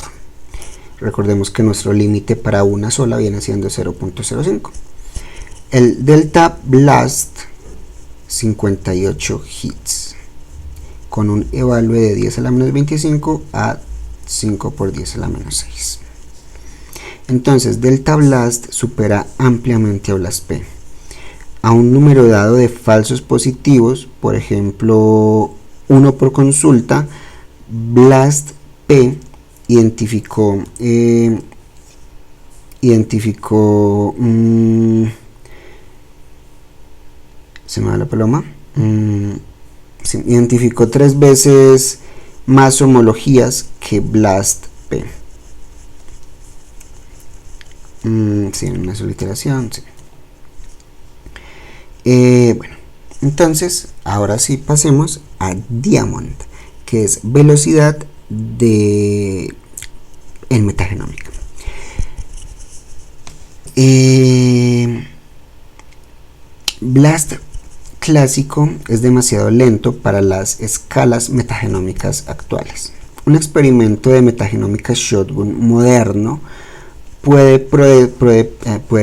Recordemos que nuestro límite para una sola viene siendo 0.05. El delta BLAST, 58 hits con un evalue de 10 a la menos 25 a 5 por 10 a la menos 6. Entonces delta BLAST supera ampliamente a BLAST-P. A un número dado de falsos positivos, por ejemplo 1 por consulta, BLAST-P identificó se me va la paloma, identificó 3 veces más homologías que BLAST-P. Sí, una sola iteración, sí. Bueno, entonces ahora sí pasemos a Diamond, que es velocidad en metagenómica. BLAST clásico es demasiado lento para las escalas metagenómicas actuales. Un experimento de metagenómica shotgun moderno puede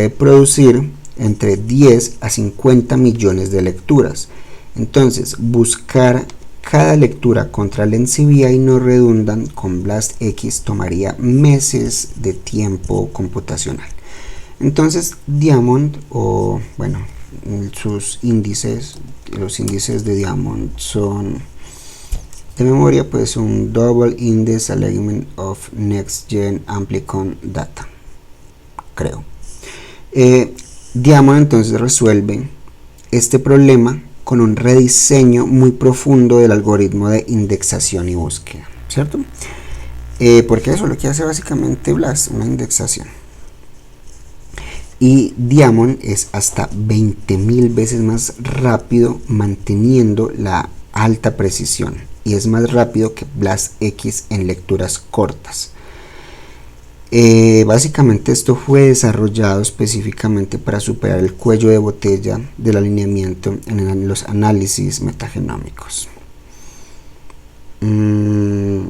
producir entre 10 a 50 millones de lecturas. Entonces, buscar cada lectura contra el NCBI no redundan con BLASTX tomaría meses de tiempo computacional. Entonces, Diamond, o bueno, sus índices, los índices de Diamond son de memoria, pues un Double Index Alignment of Next Gen Amplicon Data, creo. Diamond entonces resuelve este problema con un rediseño muy profundo del algoritmo de indexación y búsqueda, ¿cierto? Porque eso es lo que hace básicamente BLAST, una indexación. Y Diamond es hasta 20.000 veces más rápido manteniendo la alta precisión, y es más rápido que BLASTX en lecturas cortas. Básicamente esto fue desarrollado específicamente para superar el cuello de botella del alineamiento en los análisis metagenómicos. Bueno,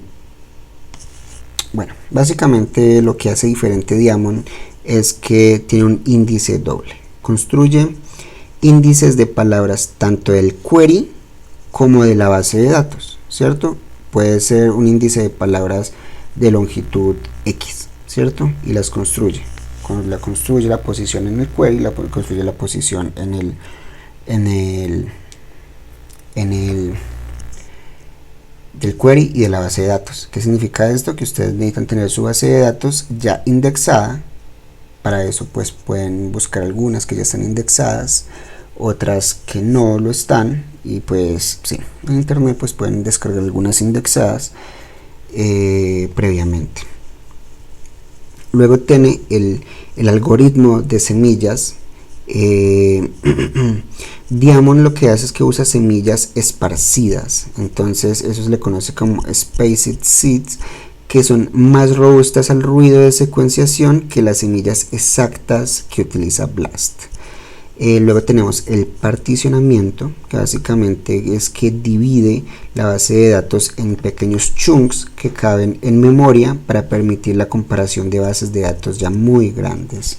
básicamente lo que hace diferente Diamond es que tiene un índice doble. Construye índices de palabras tanto del query como de la base de datos, ¿cierto? Puede ser un índice de palabras de longitud X, ¿cierto? Y las construye. Cuando la construye la posición en el query, construye la posición en el del query y de la base de datos. ¿Qué significa esto? Que ustedes necesitan tener su base de datos ya indexada. Para eso pues pueden buscar algunas que ya están indexadas, otras que no lo están, y pues sí, en internet pues pueden descargar algunas indexadas previamente. Luego tiene el algoritmo de semillas. Diamond lo que hace es que usa semillas esparcidas, entonces eso se le conoce como spaced seeds, que son más robustas al ruido de secuenciación que las semillas exactas que utiliza BLAST. Luego tenemos el particionamiento, que básicamente es que divide la base de datos en pequeños chunks que caben en memoria para permitir la comparación de bases de datos ya muy grandes.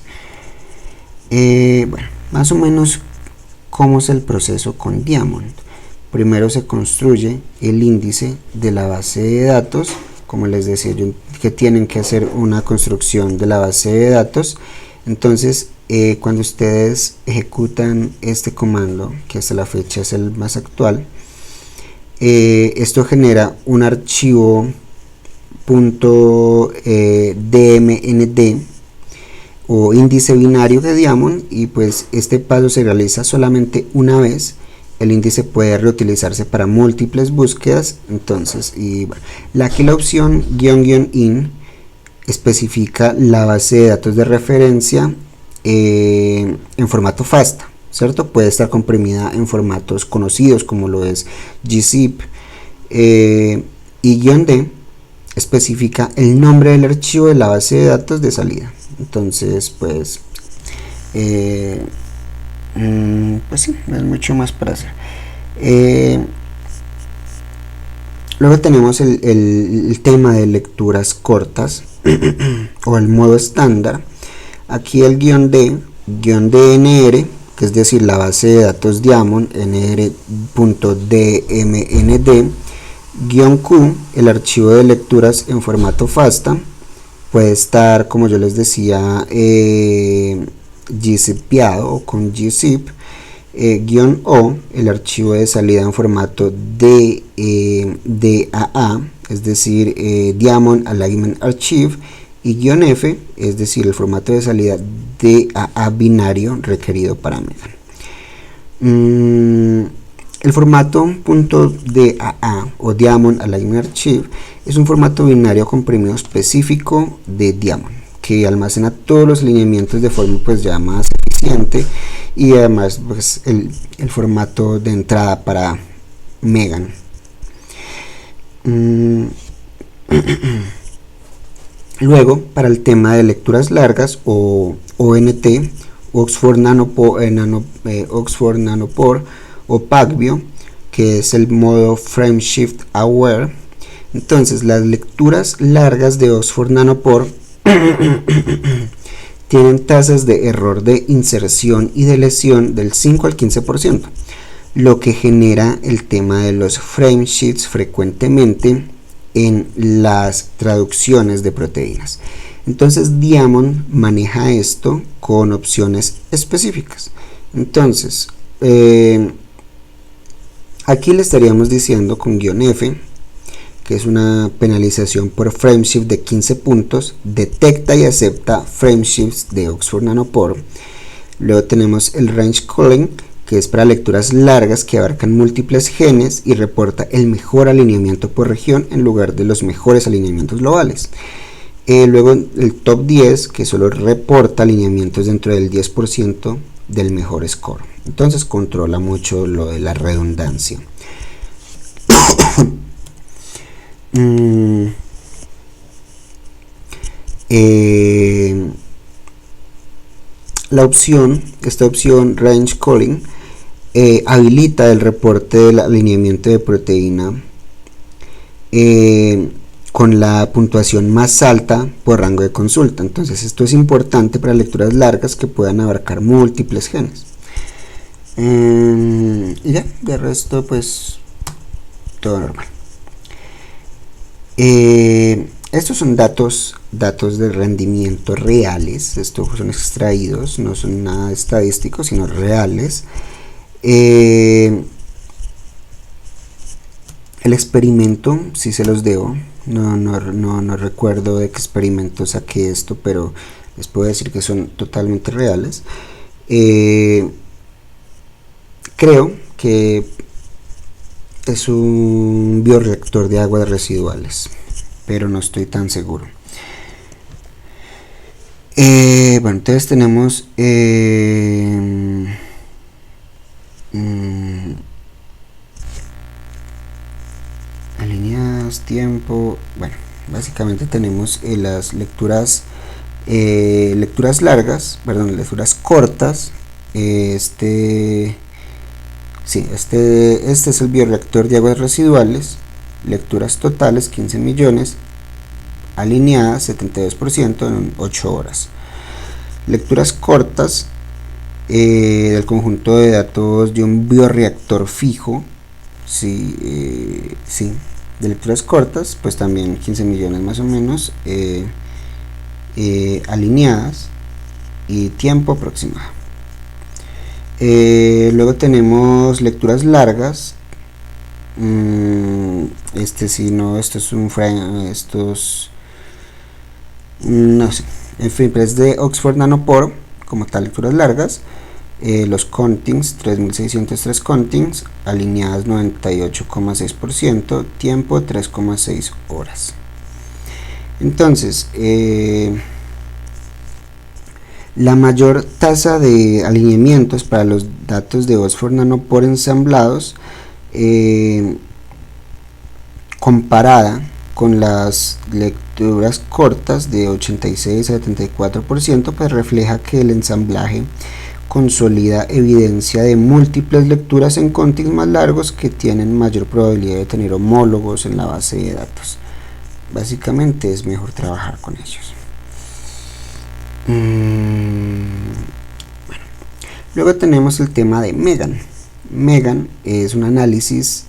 Bueno, más o menos cómo es el proceso con Diamond. Primero se construye el índice de la base de datos. Como les decía yo, que tienen que hacer una construcción de la base de datos. Entonces cuando ustedes ejecutan este comando, que hasta la fecha es el más actual, Esto genera un archivo .dmnd o índice binario de Diamond, y pues este paso se realiza solamente una vez. El índice puede reutilizarse para múltiples búsquedas. Entonces, aquí la opción --in especifica la base de datos de referencia en formato FASTA, ¿cierto? Puede estar comprimida en formatos conocidos como lo es gzip, y --d especifica el nombre del archivo de la base de datos de salida. Entonces, pues sí, no es mucho más para hacer. Luego tenemos el tema de lecturas cortas o el modo estándar. Aquí el --d, --dnr, que es decir, la base de datos Diamond, nr.dmnd, --q, el archivo de lecturas en formato FASTA. Puede estar, como yo les decía, gzipeado o con gzip, -o, el archivo de salida en formato DAA, es decir, Diamond Alignment Archive, y -f, es decir, el formato de salida DAA binario requerido para Megan. El formato .daa o Diamond Alignment Archive es un formato binario comprimido específico de Diamond que almacena todos los lineamientos de forma pues ya más eficiente, y además pues el formato de entrada para Megan. Luego, para el tema de lecturas largas o ONT, Oxford Nanopore o Pagvio, que es el modo Frame Shift Aware. Entonces, las lecturas largas de Oxford Nanopore tienen tasas de error de inserción y de lesión del 5 al 15%, lo que genera el tema de los frame shifts frecuentemente en las traducciones de proteínas. Entonces Diamond maneja esto con opciones específicas. Entonces aquí le estaríamos diciendo con -f, que es una penalización por frameshift de 15 puntos, detecta y acepta frameshifts de Oxford Nanopore. Luego tenemos el range calling, que es para lecturas largas que abarcan múltiples genes y reporta el mejor alineamiento por región en lugar de los mejores alineamientos globales. Luego el top 10, que solo reporta alineamientos dentro del 10% del mejor score. Entonces controla mucho lo de la redundancia. Esta opción range calling habilita el reporte del alineamiento de proteína con la puntuación más alta por rango de consulta. Entonces esto es importante para lecturas largas que puedan abarcar múltiples genes. Y ya, de resto pues todo normal. Estos son datos de rendimiento reales. Estos son extraídos, no son nada estadísticos, sino reales. El experimento sí se los debo. No recuerdo de qué experimento saqué esto, pero les puedo decir que son totalmente reales. Creo que es un bioreactor de aguas residuales, pero no estoy tan seguro. Bueno, entonces tenemos alineadas, tiempo. Bueno, básicamente tenemos las lecturas lecturas cortas. Este es el bioreactor de aguas residuales. Lecturas totales 15 millones, alineadas 72% en 8 horas. Lecturas cortas del conjunto de datos de un bioreactor fijo, de lecturas cortas, pues también 15 millones más o menos, alineadas y tiempo aproximado. Luego tenemos lecturas largas Este si no, esto es un frame, estos no sé, en fin, pero es de Oxford Nanopore, como tal, lecturas largas. Los countings, 3603 countings, alineadas 98,6%, tiempo 3,6 horas. Entonces, la mayor tasa de alineamientos para los datos de Oxford Nanopore ensamblados, comparada con las lecturas cortas de 86 a 74%, pues refleja que el ensamblaje consolida evidencia de múltiples lecturas en countings más largos que tienen mayor probabilidad de tener homólogos en la base de datos. Básicamente es mejor trabajar con ellos. Bueno. Luego tenemos el tema de Megan. Megan es un análisis,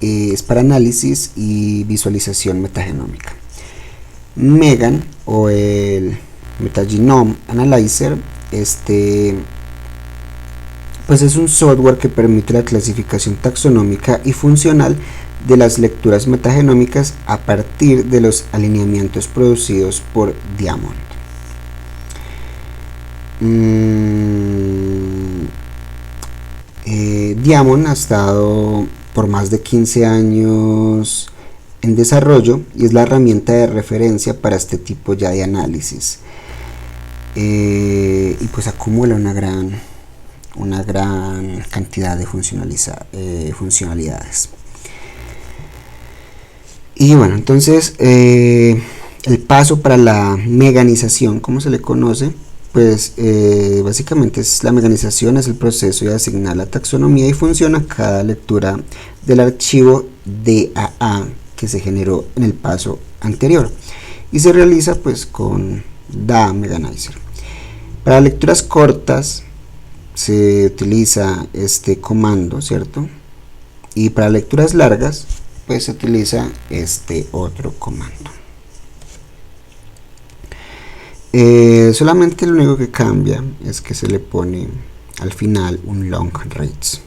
es para análisis y visualización metagenómica. Megan, o el Metagenome Analyzer, pues es un software que permite la clasificación taxonómica y funcional de las lecturas metagenómicas a partir de los alineamientos producidos por Diamond. Diamond ha estado por más de 15 años en desarrollo y es la herramienta de referencia para este tipo ya de análisis, y pues acumula una gran cantidad de funcionalidades. Y bueno, entonces el paso para la meganización, como se le conoce, pues básicamente la meganización es el proceso de asignar la taxonomía y función a cada lectura del archivo DAA que se generó en el paso anterior, y se realiza pues con DAA Meganizer. Para lecturas cortas se utiliza este comando, ¿cierto? Y para lecturas largas pues se utiliza este otro comando. Solamente lo único que cambia es que se le pone al final un long range.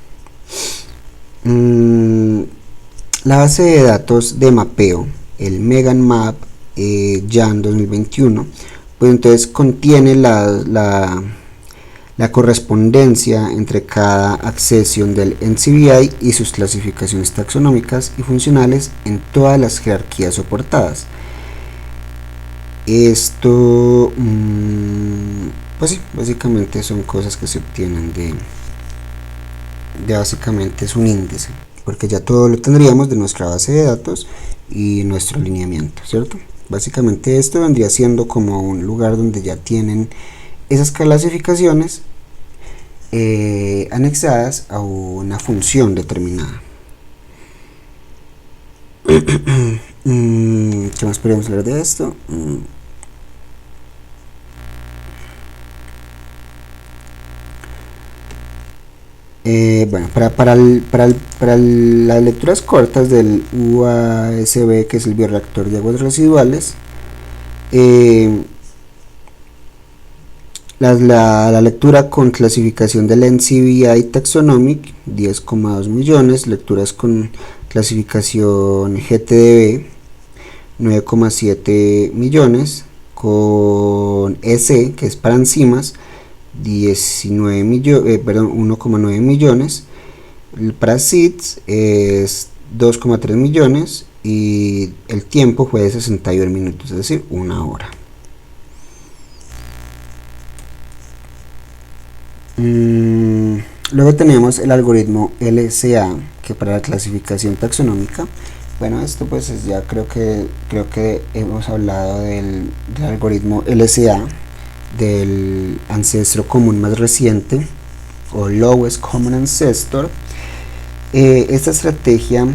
La base de datos de mapeo, el Megan Map Jan 2021, pues entonces contiene la correspondencia entre cada accesión del NCBI y sus clasificaciones taxonómicas y funcionales en todas las jerarquías soportadas. Esto, pues sí, básicamente son cosas que se obtienen de básicamente es un índice, porque ya todo lo tendríamos de nuestra base de datos y nuestro alineamiento, ¿cierto? Básicamente esto vendría siendo como un lugar donde ya tienen esas clasificaciones anexadas a una función determinada. ¿Qué más podemos hablar de esto? Bueno, para las lecturas cortas del UASB, que es el bioreactor de aguas residuales, la lectura con clasificación del NCBI Taxonomic, 10,2 millones, lecturas con clasificación GTDB, 9,7 millones, con EC, que es para enzimas, 1,9 millones, para SIDS es 2,3 millones y el tiempo fue de 61 minutos, es decir, una hora. Luego tenemos el algoritmo LCA, que para la clasificación taxonómica, bueno, esto pues ya creo que hemos hablado del algoritmo LCA, del ancestro común más reciente, o Lowest Common Ancestor. Esta estrategia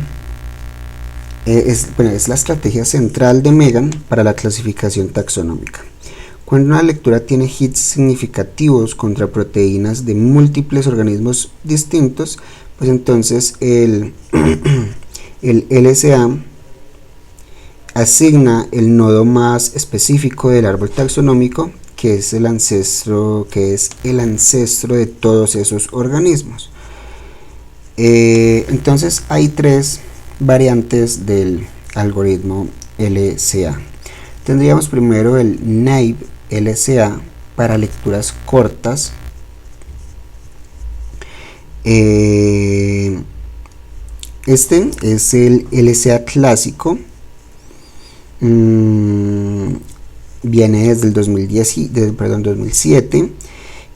es la estrategia central de Megan para la clasificación taxonómica. Cuando una lectura tiene hits significativos contra proteínas de múltiples organismos distintos, pues entonces el LCA asigna el nodo más específico del árbol taxonómico, que es el ancestro de todos esos organismos. Entonces hay tres variantes del algoritmo LCA. Tendríamos primero el naive LCA para lecturas cortas. Este es el LCA clásico. Viene desde el 2007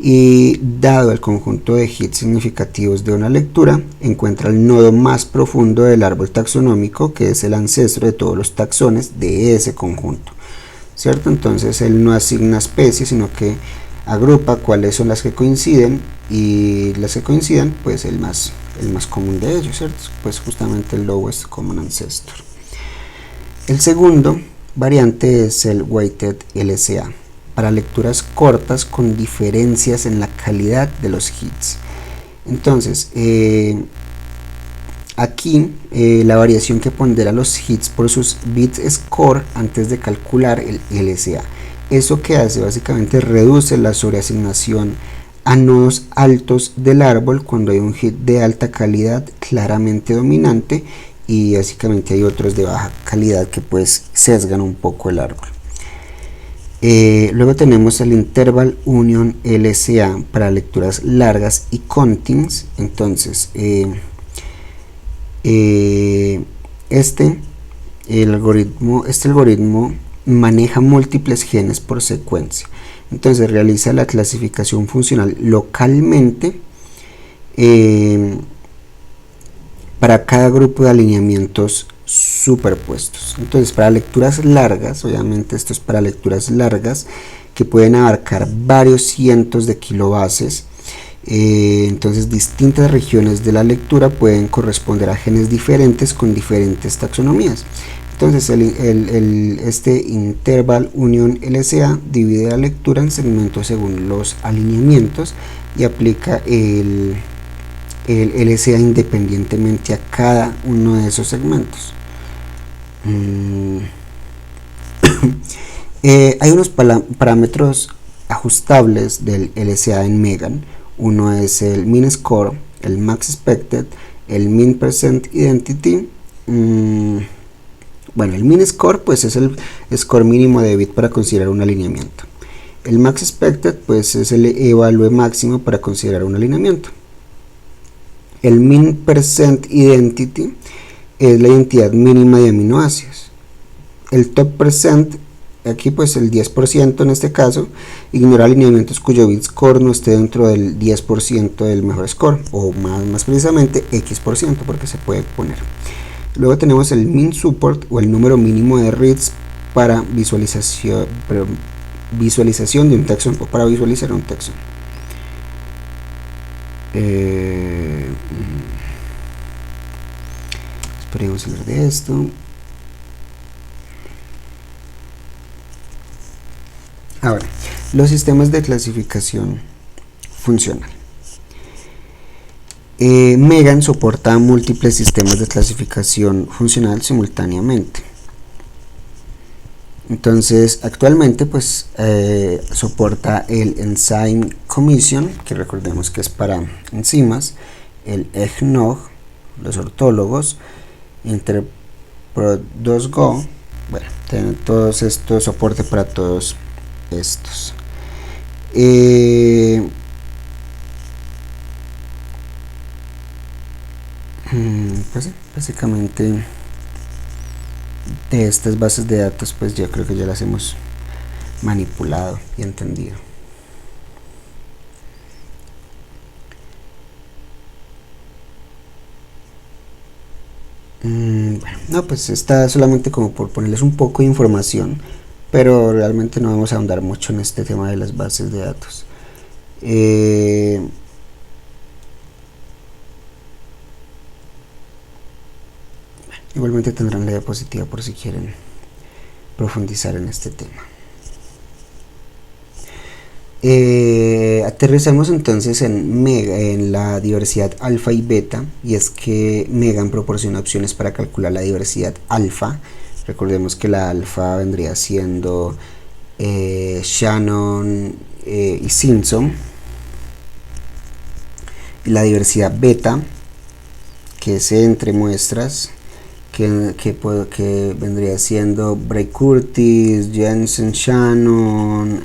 y dado el conjunto de hits significativos de una lectura, encuentra el nodo más profundo del árbol taxonómico, que es el ancestro de todos los taxones de ese conjunto, ¿cierto? Entonces él no asigna especies, sino que agrupa cuáles son las que coinciden, y las que coincidan, pues el más común de ellos, ¿cierto? Pues justamente el lowest common ancestor. El segundo variante es el weighted LCA para lecturas cortas con diferencias en la calidad de los hits. Entonces, aquí la variación que pondera los hits por sus bit score antes de calcular el LCA. Eso que hace básicamente reduce la sobreasignación a nodos altos del árbol cuando hay un hit de alta calidad claramente dominante, y básicamente hay otros de baja calidad que pues sesgan un poco el árbol. Luego tenemos el Interval Union LCA para lecturas largas y contings. Entonces este algoritmo maneja múltiples genes por secuencia. Entonces realiza la clasificación funcional localmente para cada grupo de alineamientos superpuestos. Entonces, para lecturas largas, obviamente esto es para lecturas largas que pueden abarcar varios cientos de kilobases, entonces distintas regiones de la lectura pueden corresponder a genes diferentes con diferentes taxonomías. Entonces este Interval Union LCA divide la lectura en segmentos según los alineamientos y aplica el LCA independientemente a cada uno de esos segmentos. Hay unos parámetros ajustables del LCA en Megan. Uno es el Mean Score, el Max Expected, el Mean Percent Identity. Bueno, el Mean Score pues es el score mínimo de bit para considerar un alineamiento. El Max Expected pues es el evalue máximo para considerar un alineamiento. El Mean Percent Identity es la identidad mínima de aminoácidos. El Top Percent, aquí pues el 10% en este caso, ignora alineamientos cuyo bit score no esté dentro del 10% del mejor score, o más precisamente X%, porque se puede poner. Luego tenemos el Mean Support, o el número mínimo de reads para visualización de un taxón, o para visualizar un taxón. Esperemos hablar de esto. Ahora, los sistemas de clasificación funcional. Megan soporta múltiples sistemas de clasificación funcional simultáneamente. Entonces, actualmente pues soporta el Enzyme Commission, que recordemos que es para enzimas, el EggNog, los ortólogos, Interprot2Go. Bueno, tienen todos estos soporte para todos estos. Pues sí, básicamente de estas bases de datos pues yo creo que ya las hemos manipulado y entendido. Bueno, no, pues está solamente como por ponerles un poco de información, pero realmente no vamos a ahondar mucho en este tema de las bases de datos. Igualmente tendrán la diapositiva por si quieren profundizar en este tema. Aterrizamos entonces en la diversidad alfa y beta, y es que Megan proporciona opciones para calcular la diversidad alfa. Recordemos que la alfa vendría siendo Shannon y Simpson, y la diversidad beta, que es entre muestras, que vendría siendo Bray Curtis, Jensen, Shannon,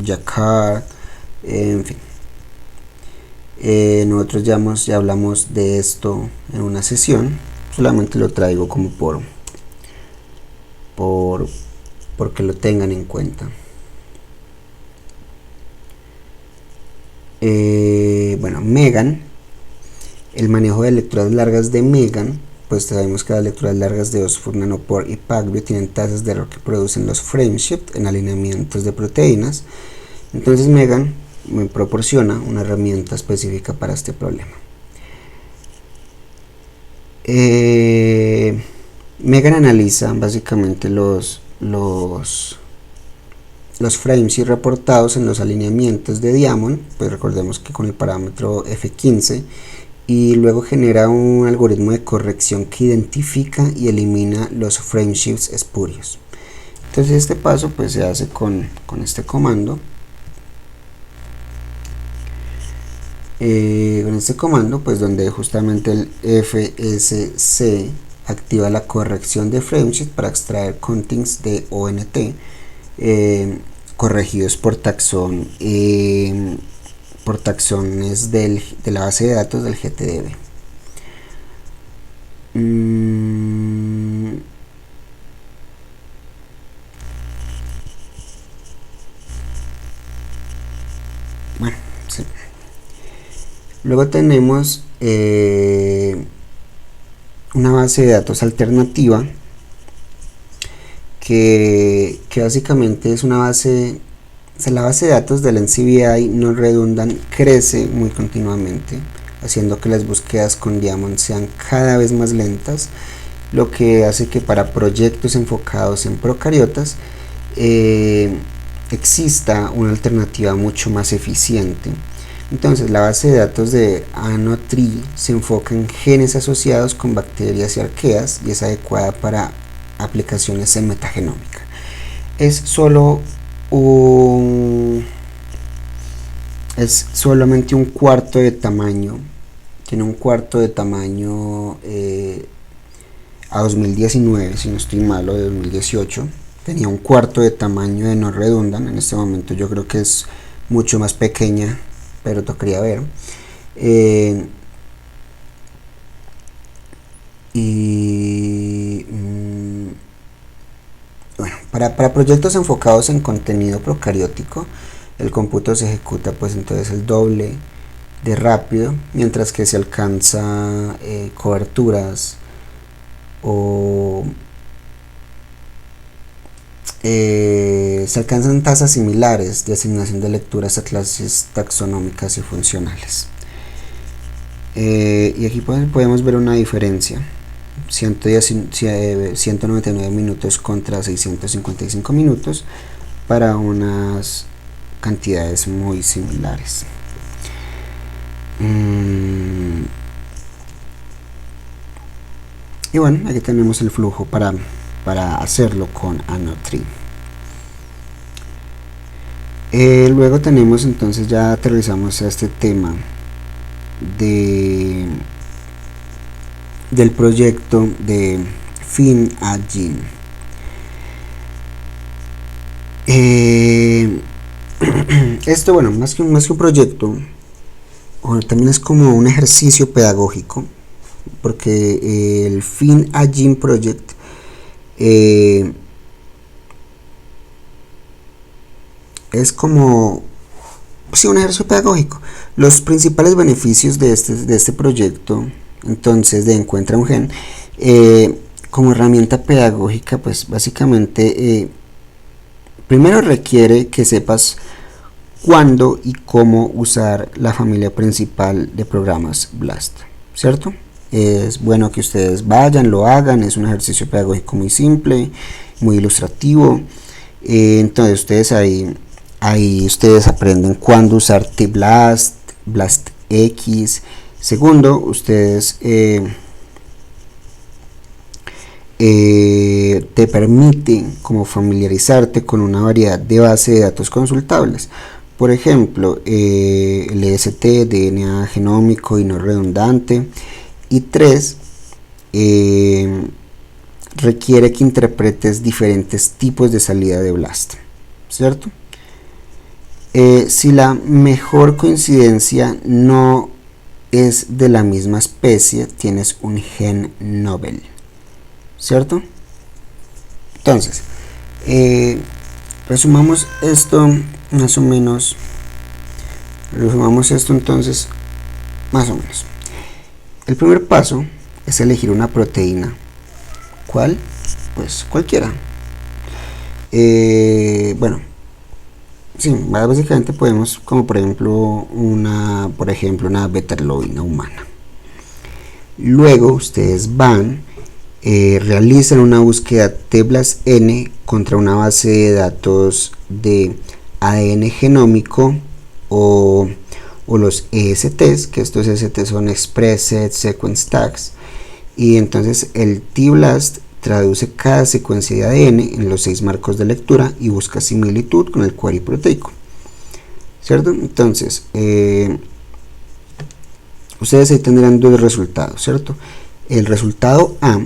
Jacquard, en fin. Nosotros ya hablamos de esto en una sesión, solamente lo traigo como porque lo tengan en cuenta. Bueno, Megan, el manejo de lecturas largas de Megan, pues sabemos que las lecturas largas de Oxford Nanopore y PacBio tienen tasas de error que producen los frameshift en alineamientos de proteínas. Entonces Megan me proporciona una herramienta específica para este problema. Megan analiza básicamente los frameshift reportados en los alineamientos de Diamond, pues recordemos que con el parámetro F15, y luego genera un algoritmo de corrección que identifica y elimina los frameshifts espurios. Entonces este paso pues se hace con este comando. Con este comando pues donde justamente el FSC activa la corrección de frameshift para extraer contings de ONT corregidos por taxones de la base de datos del GTDB. Bueno, sí. Luego tenemos una base de datos alternativa que básicamente es una base, la base de datos del NCBI no redundan, crece muy continuamente, haciendo que las búsquedas con Diamond sean cada vez más lentas, lo que hace que para proyectos enfocados en procariotas exista una alternativa mucho más eficiente. Entonces la base de datos de ANOTRI se enfoca en genes asociados con bacterias y arqueas y es adecuada para aplicaciones en metagenómica. Es solamente un cuarto de tamaño, tiene un cuarto de tamaño a 2019, si no estoy mal, o de 2018 tenía un cuarto de tamaño de no redundan. En este momento yo creo que es mucho más pequeña, pero tocaría ver. Bueno, para proyectos enfocados en contenido procariótico, el cómputo se ejecuta pues entonces el doble de rápido, mientras que se alcanza coberturas o se alcanzan tasas similares de asignación de lecturas a clases taxonómicas y funcionales. Y aquí podemos ver una diferencia: 199 minutos contra 655 minutos para unas cantidades muy similares. Y bueno, aquí tenemos el flujo para hacerlo con ANOTRI. Luego tenemos entonces, ya aterrizamos a este tema del proyecto de FIN-AGIN. Esto, bueno, más que un proyecto, también es como un ejercicio pedagógico, porque el FIN-AGIN Project es como un ejercicio pedagógico. Los principales beneficios de este proyecto, entonces, de encuentra un gen como herramienta pedagógica, pues básicamente primero requiere que sepas cuándo y cómo usar la familia principal de programas BLAST, ¿cierto? Es bueno que ustedes vayan, lo hagan, es un ejercicio pedagógico muy simple, muy ilustrativo. Entonces ustedes ahí ustedes aprenden cuándo usar tblast, blastx. Segundo, ustedes te permiten como familiarizarte con una variedad de bases de datos consultables. Por ejemplo, LST, DNA genómico y no redundante. Y 3, requiere que interpretes diferentes tipos de salida de BLAST, ¿cierto? Si la mejor coincidencia no es de la misma especie, tienes un gen novel, ¿cierto? Entonces, resumamos esto más o menos. Resumamos esto entonces más o menos. El primer paso es elegir una proteína. ¿Cuál? Pues cualquiera. Bueno, sí, básicamente podemos, como por ejemplo una beta-arlobina humana. Luego ustedes van, realizan una búsqueda de BLAST-N contra una base de datos de ADN genómico o los ESTs, que estos ESTs son Expressed Sequence Tags, y entonces el tBLAST traduce cada secuencia de ADN en los 6 marcos de lectura y busca similitud con el query proteico, ¿cierto? Entonces, ustedes ahí tendrán dos resultados, ¿cierto? El resultado A,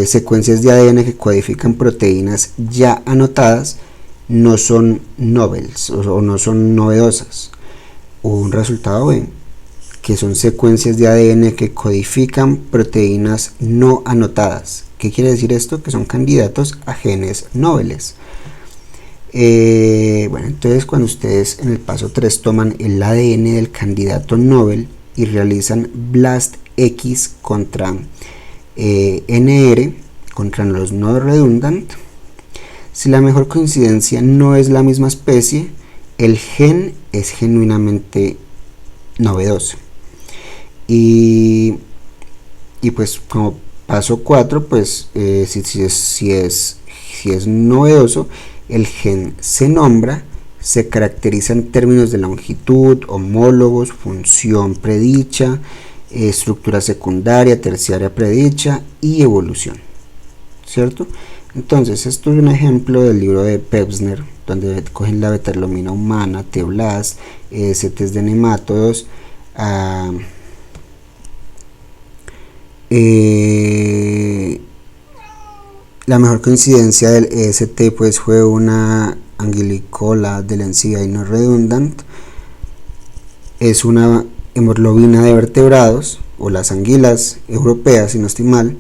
secuencias de ADN que codifican proteínas ya anotadas, no son novels o no son novedosas. Un resultado B, que son secuencias de ADN que codifican proteínas no anotadas. ¿Qué quiere decir esto? Que son candidatos a genes noveles. Bueno, entonces cuando ustedes en el paso 3 toman el ADN del candidato novel y realizan BLAST-X contra NR, contra los no redundant, si la mejor coincidencia no es la misma especie, el gen es genuinamente novedoso. Y pues como paso 4, pues si es novedoso, el gen se nombra, se caracteriza en términos de longitud, homólogos, función predicha, estructura secundaria, terciaria predicha y evolución, ¿cierto? Entonces, esto es un ejemplo del libro de Pevsner, donde cogen la beta-arlobina humana, tBLAST, ESTs de nemátodos, la mejor coincidencia del EST pues fue una anguilicola de la NCBI no redundant, es una hemoglobina de vertebrados o las anguilas europeas, si no estoy mal,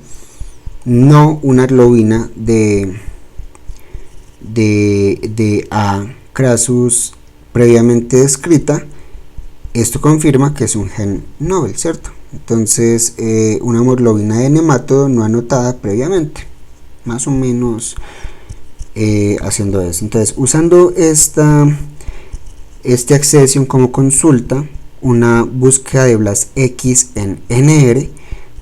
no una arlobina de A. crassus previamente descrita. Esto confirma que es un gen novel, ¿cierto? Entonces, una hemoglobina de nemátodo no anotada previamente, más o menos haciendo eso. Entonces, usando este accession como consulta, una búsqueda de BLAST-X en NR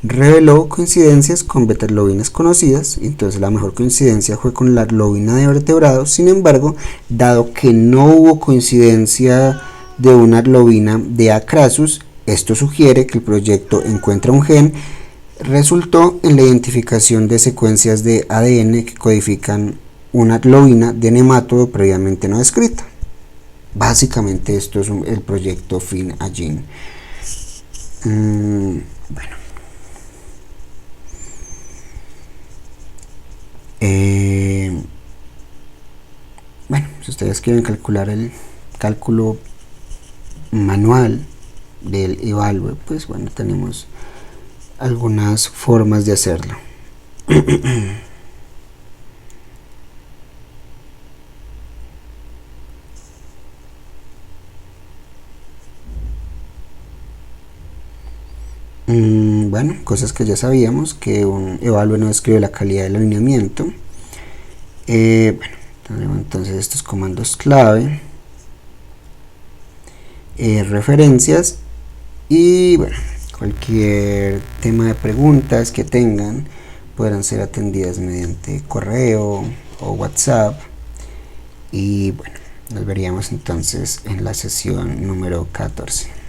reveló coincidencias con beta-arlobinas conocidas. Entonces la mejor coincidencia fue con la arlobina de vertebrados. Sin embargo, dado que no hubo coincidencia de una arlobina de A. crassus, esto sugiere que el proyecto encuentra un gen, resultó en la identificación de secuencias de ADN que codifican una arlobina de nemátodo previamente no descrita. Básicamente esto es el proyecto FIN-AGENE. Bueno. Bueno, si ustedes quieren calcular el cálculo manual del evalue, pues bueno, tenemos algunas formas de hacerlo. Bueno, cosas que ya sabíamos, que un evalue no describe la calidad del alineamiento. Bueno, tenemos entonces estos comandos clave, referencias, y bueno, cualquier tema de preguntas que tengan podrán ser atendidas mediante correo o WhatsApp. Y bueno, nos veríamos entonces en la sesión número 14.